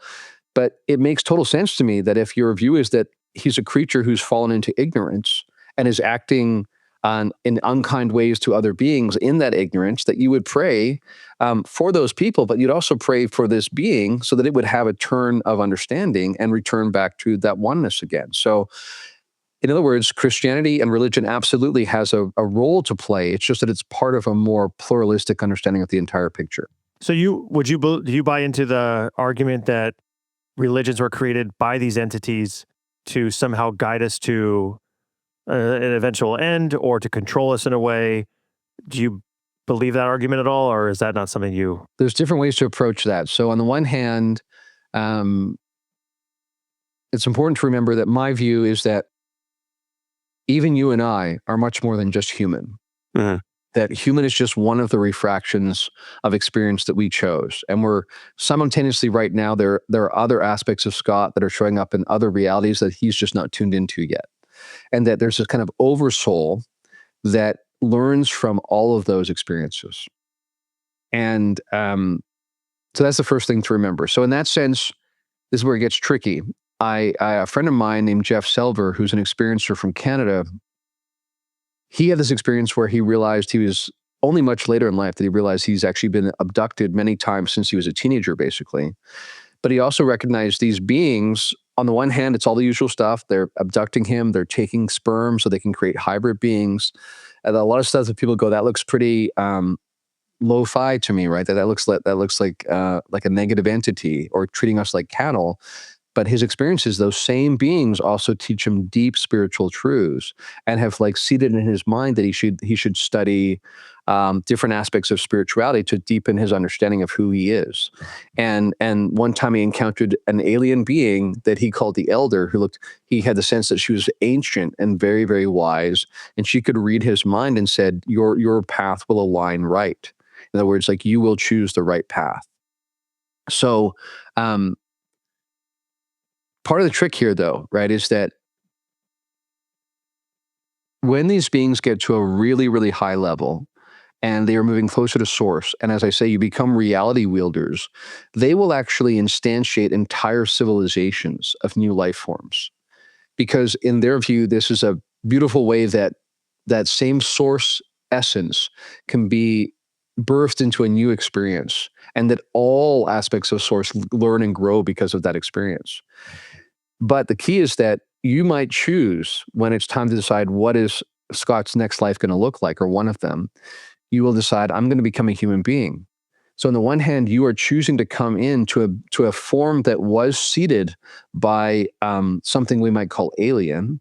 But it makes total sense to me that if your view is that he's a creature who's fallen into ignorance and is acting in unkind ways to other beings in that ignorance, that you would pray for those people, but you'd also pray for this being so that it would have a turn of understanding and return back to that oneness again. So, in other words, Christianity and religion absolutely has a role to play. It's just that it's part of a more pluralistic understanding of the entire picture. So do you buy into the argument that religions were created by these entities to somehow guide us to an eventual end or to control us in a way? Do you believe that argument at all, or is that not something you... There's different ways to approach that. So on the one hand, it's important to remember that my view is that even you and I are much more than just human. Mhm. That human is just one of the refractions of experience that we chose. And we're simultaneously right now, there are other aspects of Scott that are showing up in other realities that he's just not tuned into yet. And that there's this kind of oversoul that learns from all of those experiences. And so that's the first thing to remember. So in that sense, this is where it gets tricky. A friend of mine named Jeff Selver, who's an experiencer from Canada, he had this experience where he realized he was only much later in life that he realized he's actually been abducted many times since he was a teenager, basically. But he also recognized these beings. On the one hand, it's all the usual stuff. They're abducting him. They're taking sperm so they can create hybrid beings. And a lot of stuff that people go, that looks pretty lo-fi to me, right? That looks like a negative entity or treating us like cattle. But his experiences, those same beings also teach him deep spiritual truths and have like seeded in his mind that he should study different aspects of spirituality to deepen his understanding of who he is. And one time he encountered an alien being that he called the Elder, he had the sense that she was ancient and very, very wise, and she could read his mind and said, your path will align right. In other words, like you will choose the right path. So, part of the trick here, though, right, is that when these beings get to a really, really high level and they are moving closer to source, and as I say, you become reality wielders, they will actually instantiate entire civilizations of new life forms. Because in their view, this is a beautiful way that that same source essence can be birthed into a new experience, and that all aspects of source learn and grow because of that experience. But the key is that you might choose when it's time to decide what is Scott's next life going to look like, or one of them, you will decide, I'm going to become a human being. So on the one hand, you are choosing to come into a form that was seeded by something we might call alien,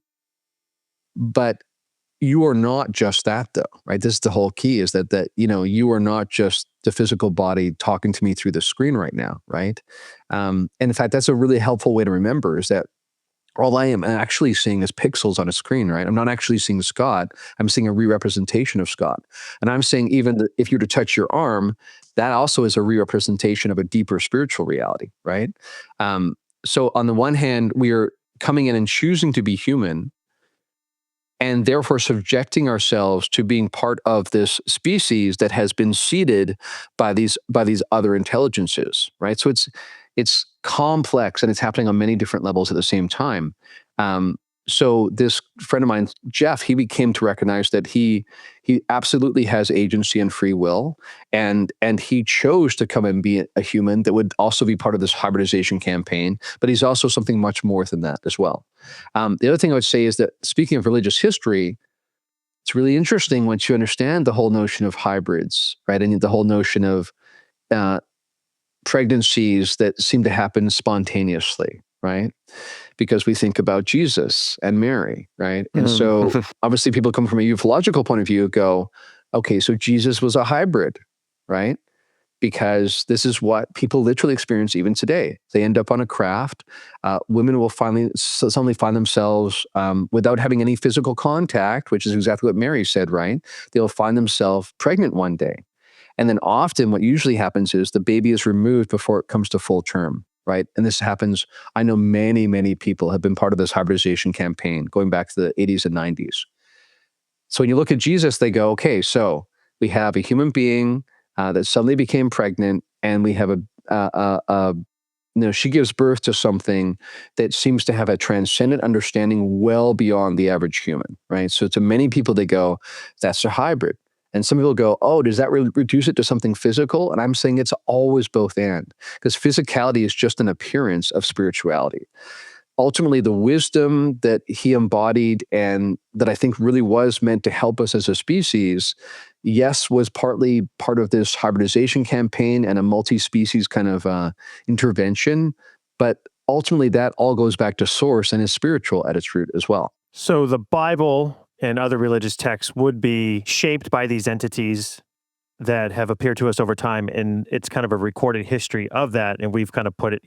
but you are not just that, though, right? This is the whole key, is that you are not just the physical body talking to me through the screen right now, right? And in fact, that's a really helpful way to remember, is that all I am actually seeing is pixels on a screen, right? I'm not actually seeing Scott. I'm seeing a re-representation of Scott. And I'm saying if you were to touch your arm, that also is a re-representation of a deeper spiritual reality, right? So on the one hand, we are coming in and choosing to be human, and therefore subjecting ourselves to being part of this species that has been seeded by these other intelligences, right? So it's complex, and it's happening on many different levels at the same time. So this friend of mine, Jeff, he came to recognize that he absolutely has agency and free will, and he chose to come and be a human that would also be part of this hybridization campaign, but he's also something much more than that as well. The other thing I would say is that, speaking of religious history, it's really interesting once you understand the whole notion of hybrids, right? And the whole notion of pregnancies that seem to happen spontaneously, right? Because we think about Jesus and Mary, right? And so obviously people come from a ufological point of view, go, okay, so Jesus was a hybrid, right? Because this is what people literally experience even today. They end up on a craft. Women will suddenly find themselves, without having any physical contact, which is exactly what Mary said, right? They'll find themselves pregnant one day. And then often what usually happens is the baby is removed before it comes to full term, right? And this happens, I know many, many people have been part of this hybridization campaign going back to the 80s and 90s. So when you look at Jesus, they go, okay, so we have a human being that suddenly became pregnant, and we have a she gives birth to something that seems to have a transcendent understanding well beyond the average human, right? So to many people, they go, that's a hybrid. And some people go, oh, does that really reduce it to something physical? And I'm saying it's always both and, because physicality is just an appearance of spirituality. Ultimately, the wisdom that he embodied and that I think really was meant to help us as a species, yes, was partly part of this hybridization campaign and a multi-species kind of intervention, but ultimately that all goes back to source and is spiritual at its root as well. So the Bible and other religious texts would be shaped by these entities that have appeared to us over time, and it's kind of a recorded history of that, and we've kind of put it,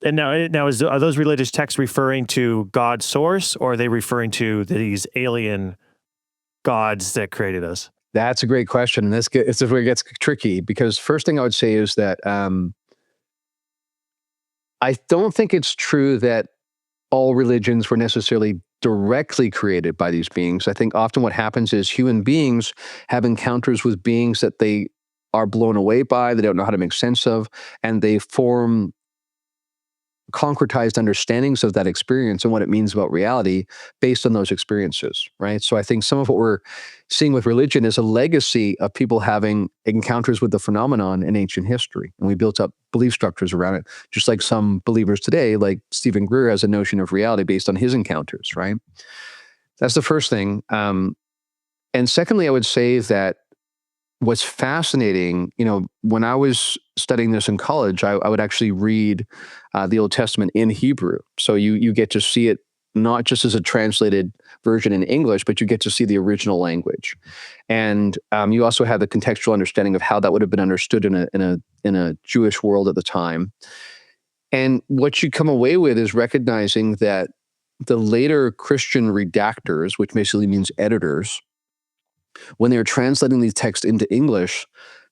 and now are those religious texts referring to God's source, or are they referring to these alien gods that created us? That's a great question. And it's where it gets tricky, because first thing I would say is that I don't think it's true that all religions were necessarily directly created by these beings. I think often what happens is human beings have encounters with beings that they are blown away by, they don't know how to make sense of, and they form concretized understandings of that experience and what it means about reality based on those experiences, right? So I think some of what we're seeing with religion is a legacy of people having encounters with the phenomenon in ancient history. And we built up belief structures around it, just like some believers today, like Stephen Greer, has a notion of reality based on his encounters, right? That's the first thing. And secondly, I would say that what's fascinating, when I was studying this in college, I would actually read the Old Testament in Hebrew. So you get to see it not just as a translated version in English, but you get to see the original language. And you also have the contextual understanding of how that would have been understood in a Jewish world at the time. And what you come away with is recognizing that the later Christian redactors, which basically means editors, when they were translating these texts into English,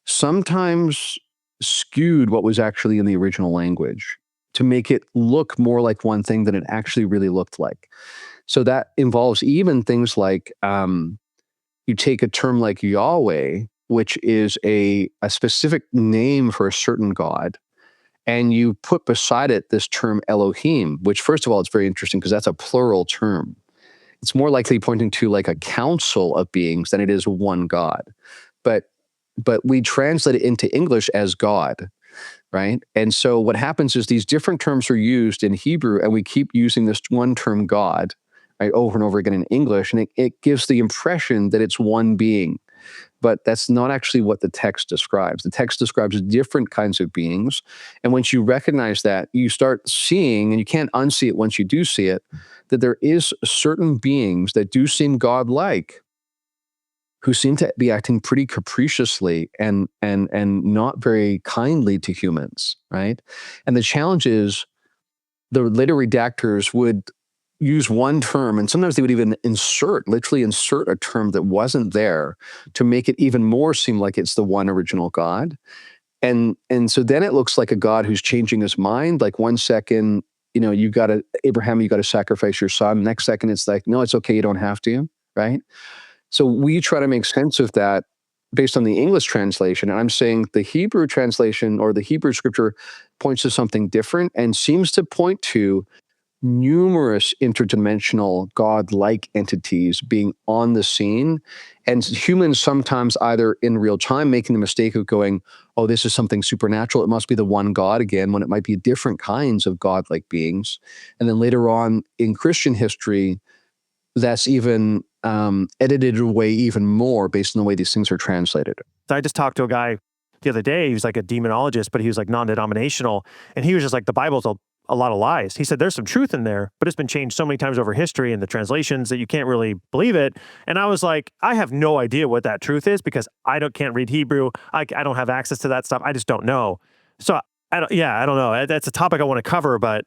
sometimes skewed what was actually in the original language to make it look more like one thing than it actually really looked like. So that involves even things like you take a term like Yahweh, which is a specific name for a certain god, and you put beside it this term Elohim, which first of all, it's very interesting because that's a plural term. It's more likely pointing to like a council of beings than it is one God. But we translate it into English as God, right? And so what happens is these different terms are used in Hebrew, and we keep using this one term God, right, over and over again in English, and it gives the impression that it's one being. But that's not actually what the text describes. The text describes different kinds of beings. And once you recognize that, you start seeing, and you can't unsee it once you do see it, that there is certain beings that do seem godlike, who seem to be acting pretty capriciously and not very kindly to humans, right? And the challenge is the later redactors would use one term, and sometimes they would even literally insert a term that wasn't there to make it even more seem like it's the one original God. And so then it looks like a God who's changing his mind. Like 1 second, Abraham, you got to sacrifice your son. Next second, it's like, no, it's okay, you don't have to, right? So we try to make sense of that based on the English translation. And I'm saying the Hebrew translation or the Hebrew scripture points to something different and seems to point to numerous interdimensional God-like entities being on the scene, and humans sometimes either in real time making the mistake of going, oh, this is something supernatural, it must be the one God again, when it might be different kinds of God-like beings. And then later on in Christian history, that's even edited away even more based on the way these things are translated. I just talked to a guy the other day. He was like a demonologist, but he was like non-denominational. And he was just like, the Bible's a lot of lies. He said, there's some truth in there, but it's been changed so many times over history and the translations that you can't really believe it. And I was like, I have no idea what that truth is because can't read Hebrew. I don't have access to that stuff. I just don't know. So I don't know. That's a topic I want to cover, but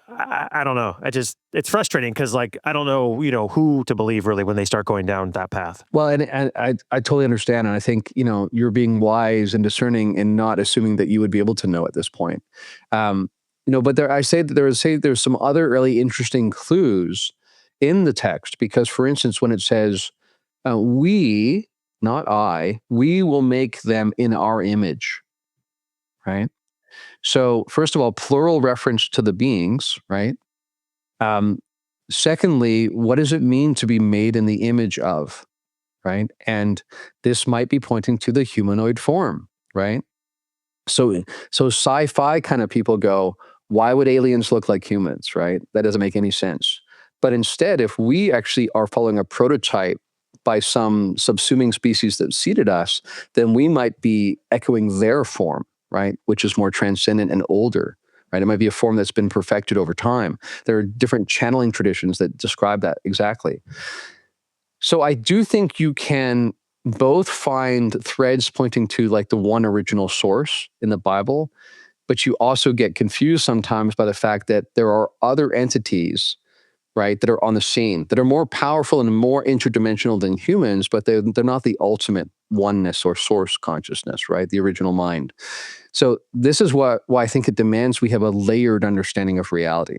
I don't know. It's frustrating because I don't know, who to believe really when they start going down that path. Well, and I totally understand. And I think, you're being wise and discerning and not assuming that you would be able to know at this point. But there's some other really interesting clues in the text, because for instance, when it says, we, not I, we will make them in our image, right? So first of all, plural reference to the beings, right? Secondly, what does it mean to be made in the image of, right? And this might be pointing to the humanoid form, right? So sci-fi kind of people go, why would aliens look like humans, right? That doesn't make any sense. But instead, if we actually are following a prototype by some subsuming species that seeded us, then we might be echoing their form, right? Which is more transcendent and older, right? It might be a form that's been perfected over time. There are different channeling traditions that describe that exactly. So I do think you can both find threads pointing to like the one original source in the Bible, but you also get confused sometimes by the fact that there are other entities, right, that are on the scene that are more powerful and more interdimensional than humans, but they're not the ultimate oneness or source consciousness, right? The original mind. So this is why I think it demands we have a layered understanding of reality.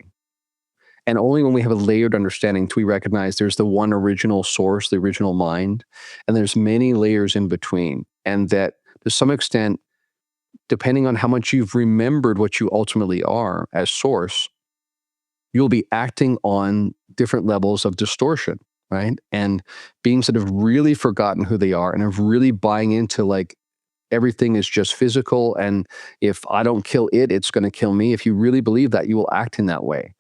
And only when we have a layered understanding do we recognize there's the one original source, the original mind, and there's many layers in between. And that to some extent, depending on how much you've remembered what you ultimately are as source, you'll be acting on different levels of distortion, right? And beings that have really forgotten who they are and have really buying into like everything is just physical. And if I don't kill it, it's going to kill me. If you really believe that, you will act in that way.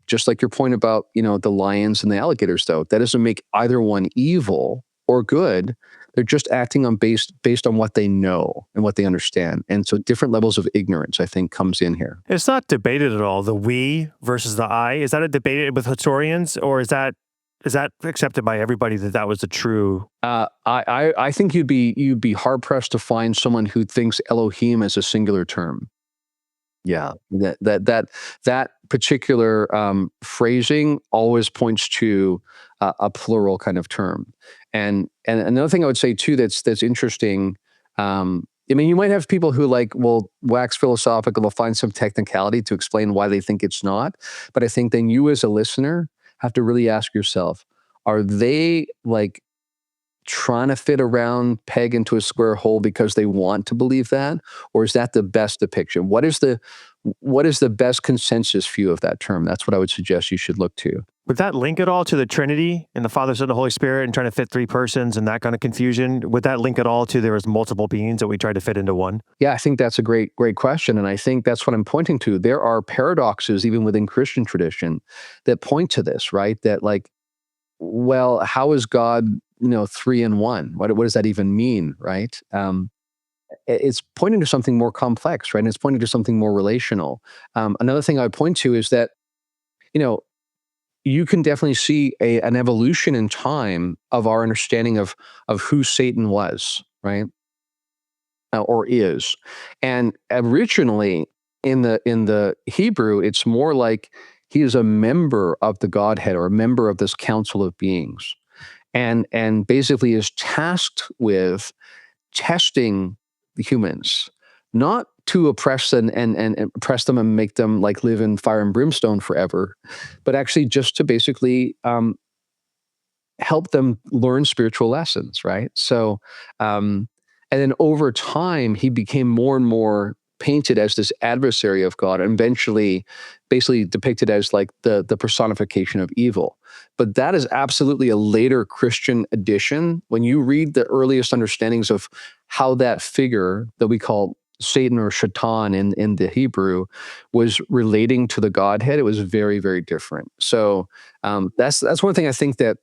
Just like your point about, the lions and the alligators, though, that doesn't make either one evil or good. They're just acting on based on what they know and what they understand. And so different levels of ignorance, I think, comes in here. It's not debated at all, the we versus the I. Is that a debate with historians, or is that accepted by everybody that was the true? I think you'd be hard pressed to find someone who thinks Elohim as a singular term. Yeah, that particular phrasing always points to a plural kind of term. And another thing I would say too that's interesting. I mean, you might have people who will wax philosophical, they'll find some technicality to explain why they think it's not. But I think then you as a listener have to really ask yourself, are they trying to fit a round peg into a square hole because they want to believe that? Or is that the best depiction? What is the best consensus view of that term? That's what I would suggest you should look to. Would that link at all to the Trinity and the Father, Son, and the Holy Spirit and trying to fit three persons and that kind of confusion? Would that link at all to there was multiple beings that we tried to fit into one? Yeah, I think that's a great question. And I think that's what I'm pointing to. There are paradoxes even within Christian tradition that point to this, right? That well, how is God, three in one? What does that even mean, right? It's pointing to something more complex, right? And it's pointing to something more relational. Another thing I would point to is that, you can definitely see an evolution in time of our understanding of who Satan was, right? Or is. And originally in the Hebrew, it's more like he is a member of the Godhead or a member of this council of beings. And basically is tasked with testing the humans, not to oppress and oppress them and make them live in fire and brimstone forever, but actually just to basically help them learn spiritual lessons, right? So, and then over time, he became more and more painted as this adversary of God, and eventually basically depicted as the personification of evil. But that is absolutely a later Christian addition. When you read the earliest understandings of how that figure that we call Satan or Shaitan in the Hebrew was relating to the Godhead, it was very, very different. So that's one thing I think that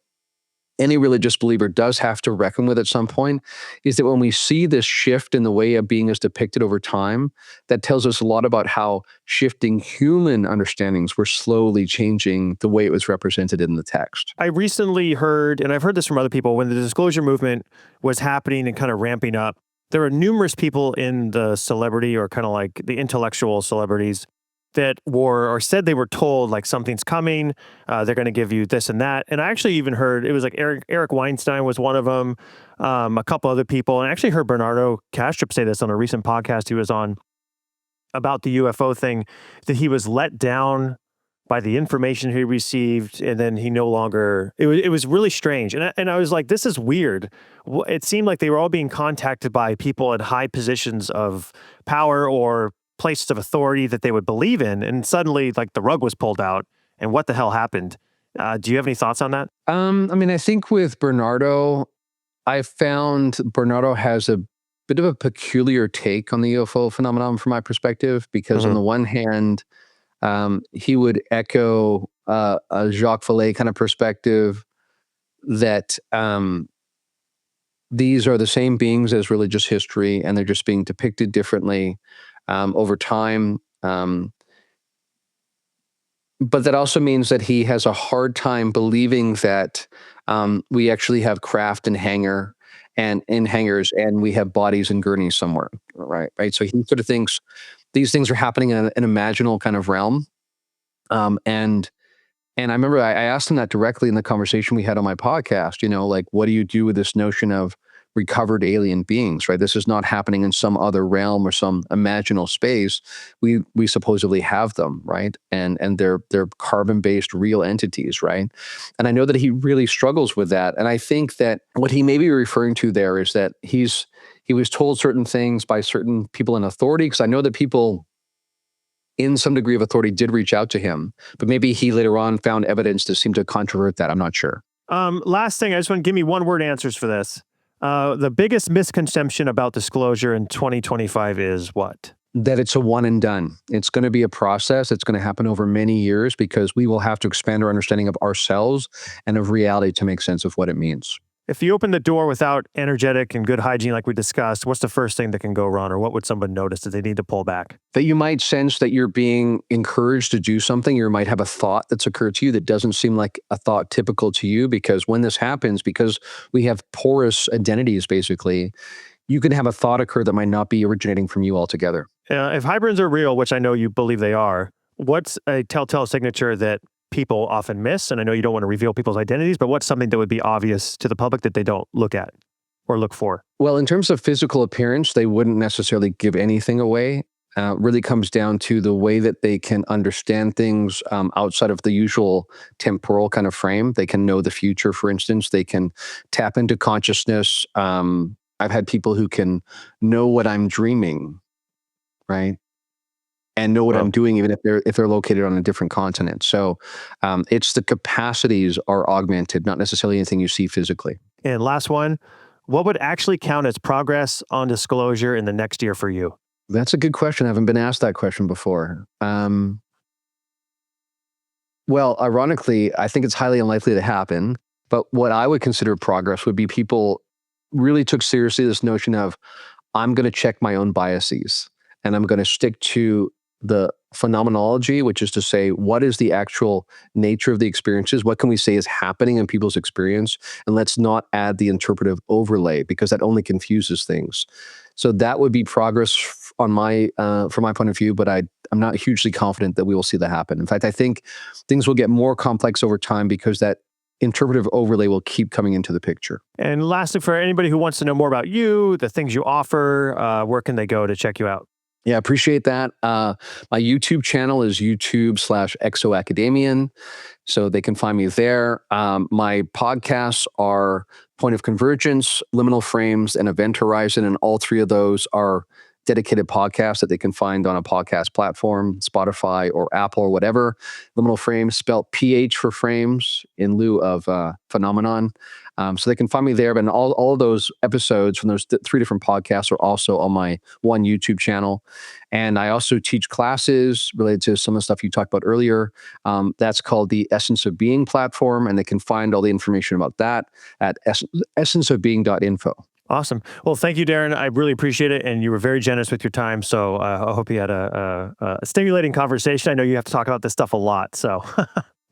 any religious believer does have to reckon with at some point, is that when we see this shift in the way a being is depicted over time, that tells us a lot about how shifting human understandings were slowly changing the way it was represented in the text. I recently heard, and I've heard this from other people, when the disclosure movement was happening and kind of ramping up, there were numerous people in the celebrity or kind of like the intellectual celebrities that were or said they were told something's coming, they're going to give you this and that. And I actually even heard it was Eric Weinstein was one of them, a couple other people, and I actually heard Bernardo Kastrup say this on a recent podcast he was on about the UFO thing, that he was let down by the information he received, and then he no longer. It was really strange, and I was like, this is weird. It seemed like they were all being contacted by people in high positions of power or places of authority that they would believe in, and suddenly like the rug was pulled out, and what the hell happened? Do you have any thoughts on that? I think with Bernardo, I found Bernardo has a bit of a peculiar take on the UFO phenomenon from my perspective, because on the one hand, he would echo a Jacques Vallée kind of perspective that these are the same beings as religious history, and they're just being depicted differently over time. But that also means that he has a hard time believing that we actually have craft and hangar and in hangars, and we have bodies and gurneys somewhere, right? So he sort of thinks these things are happening in an imaginal kind of realm. And I remember I asked him that directly in the conversation we had on my podcast, like, what do you do with this notion of recovered alien beings, right? This is not happening in some other realm or some imaginal space. We supposedly have them, right? And they're carbon-based real entities, right? And I know that he really struggles with that. And I think that what he may be referring to there is that he was told certain things by certain people in authority, because I know that people in some degree of authority did reach out to him, but maybe he later on found evidence to seem to controvert that. I'm not sure. Last thing, I just want to give me one-word answers for this. The biggest misconception about disclosure in 2025 is what? That it's a one and done. It's going to be a process. It's going to happen over many years, because we will have to expand our understanding of ourselves and of reality to make sense of what it means. If you open the door without energetic and good hygiene, like we discussed, what's the first thing that can go wrong, or what would someone notice that they need to pull back? That you might sense that you're being encouraged to do something. You might have a thought that's occurred to you that doesn't seem like a thought typical to you, because when this happens, because we have porous identities, basically, you can have a thought occur that might not be originating from you altogether. If hybrids are real, which I know you believe they are, what's a telltale signature that people often miss? And I know you don't want to reveal people's identities, but what's something that would be obvious to the public that they don't look at or look for? Well, in terms of physical appearance, they wouldn't necessarily give anything away. Really comes down to the way that they can understand things outside of the usual temporal kind of frame. They can know the future, for instance. They can tap into consciousness. I've had people who can know what I'm dreaming, right? And know what I'm doing, even if they're located on a different continent. So it's the capacities are augmented, not necessarily anything you see physically. And last one, what would actually count as progress on disclosure in the next year for you? That's a good question. I haven't been asked that question before. Well, ironically, I think it's highly unlikely to happen. But what I would consider progress would be people really took seriously this notion of, I'm going to check my own biases, and I'm going to stick to the phenomenology, which is to say, what is the actual nature of the experiences? What can we say is happening in people's experience? And let's not add the interpretive overlay, because that only confuses things. So that would be progress on from my point of view, but I'm not hugely confident that we will see that happen. In fact, I think things will get more complex over time, because that interpretive overlay will keep coming into the picture. And lastly, for anybody who wants to know more about you, the things you offer, where can they go to check you out? Yeah, appreciate that. My YouTube channel is YouTube/ExoAcademian, so they can find me there. My podcasts are Point of Convergence, Liminal Frames, and Event Horizon, and all three of those are dedicated podcasts that they can find on a podcast platform, Spotify or Apple or whatever. Liminal Frames, spelled PH for frames in lieu of phenomenon. So they can find me there. But all of those episodes from those three different podcasts are also on my one YouTube channel. And I also teach classes related to some of the stuff you talked about earlier. That's called the Essence of Being platform. And they can find all the information about that at essenceofbeing.info. Awesome. Well, thank you, Darren. I really appreciate it. And you were very generous with your time. So I hope you had a stimulating conversation. I know you have to talk about this stuff a lot. So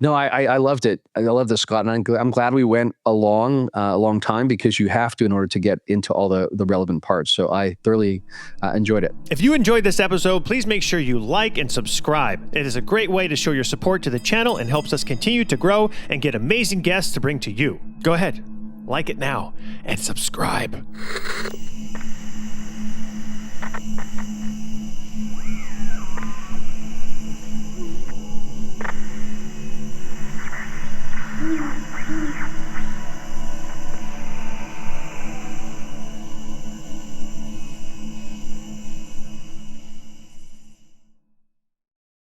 No, I loved it. I love this, Scott. And I'm glad we went a long time, because you have to in order to get into all the relevant parts. So I thoroughly enjoyed it. If you enjoyed this episode, please make sure you like and subscribe. It is a great way to show your support to the channel and helps us continue to grow and get amazing guests to bring to you. Go ahead, like it now, and subscribe.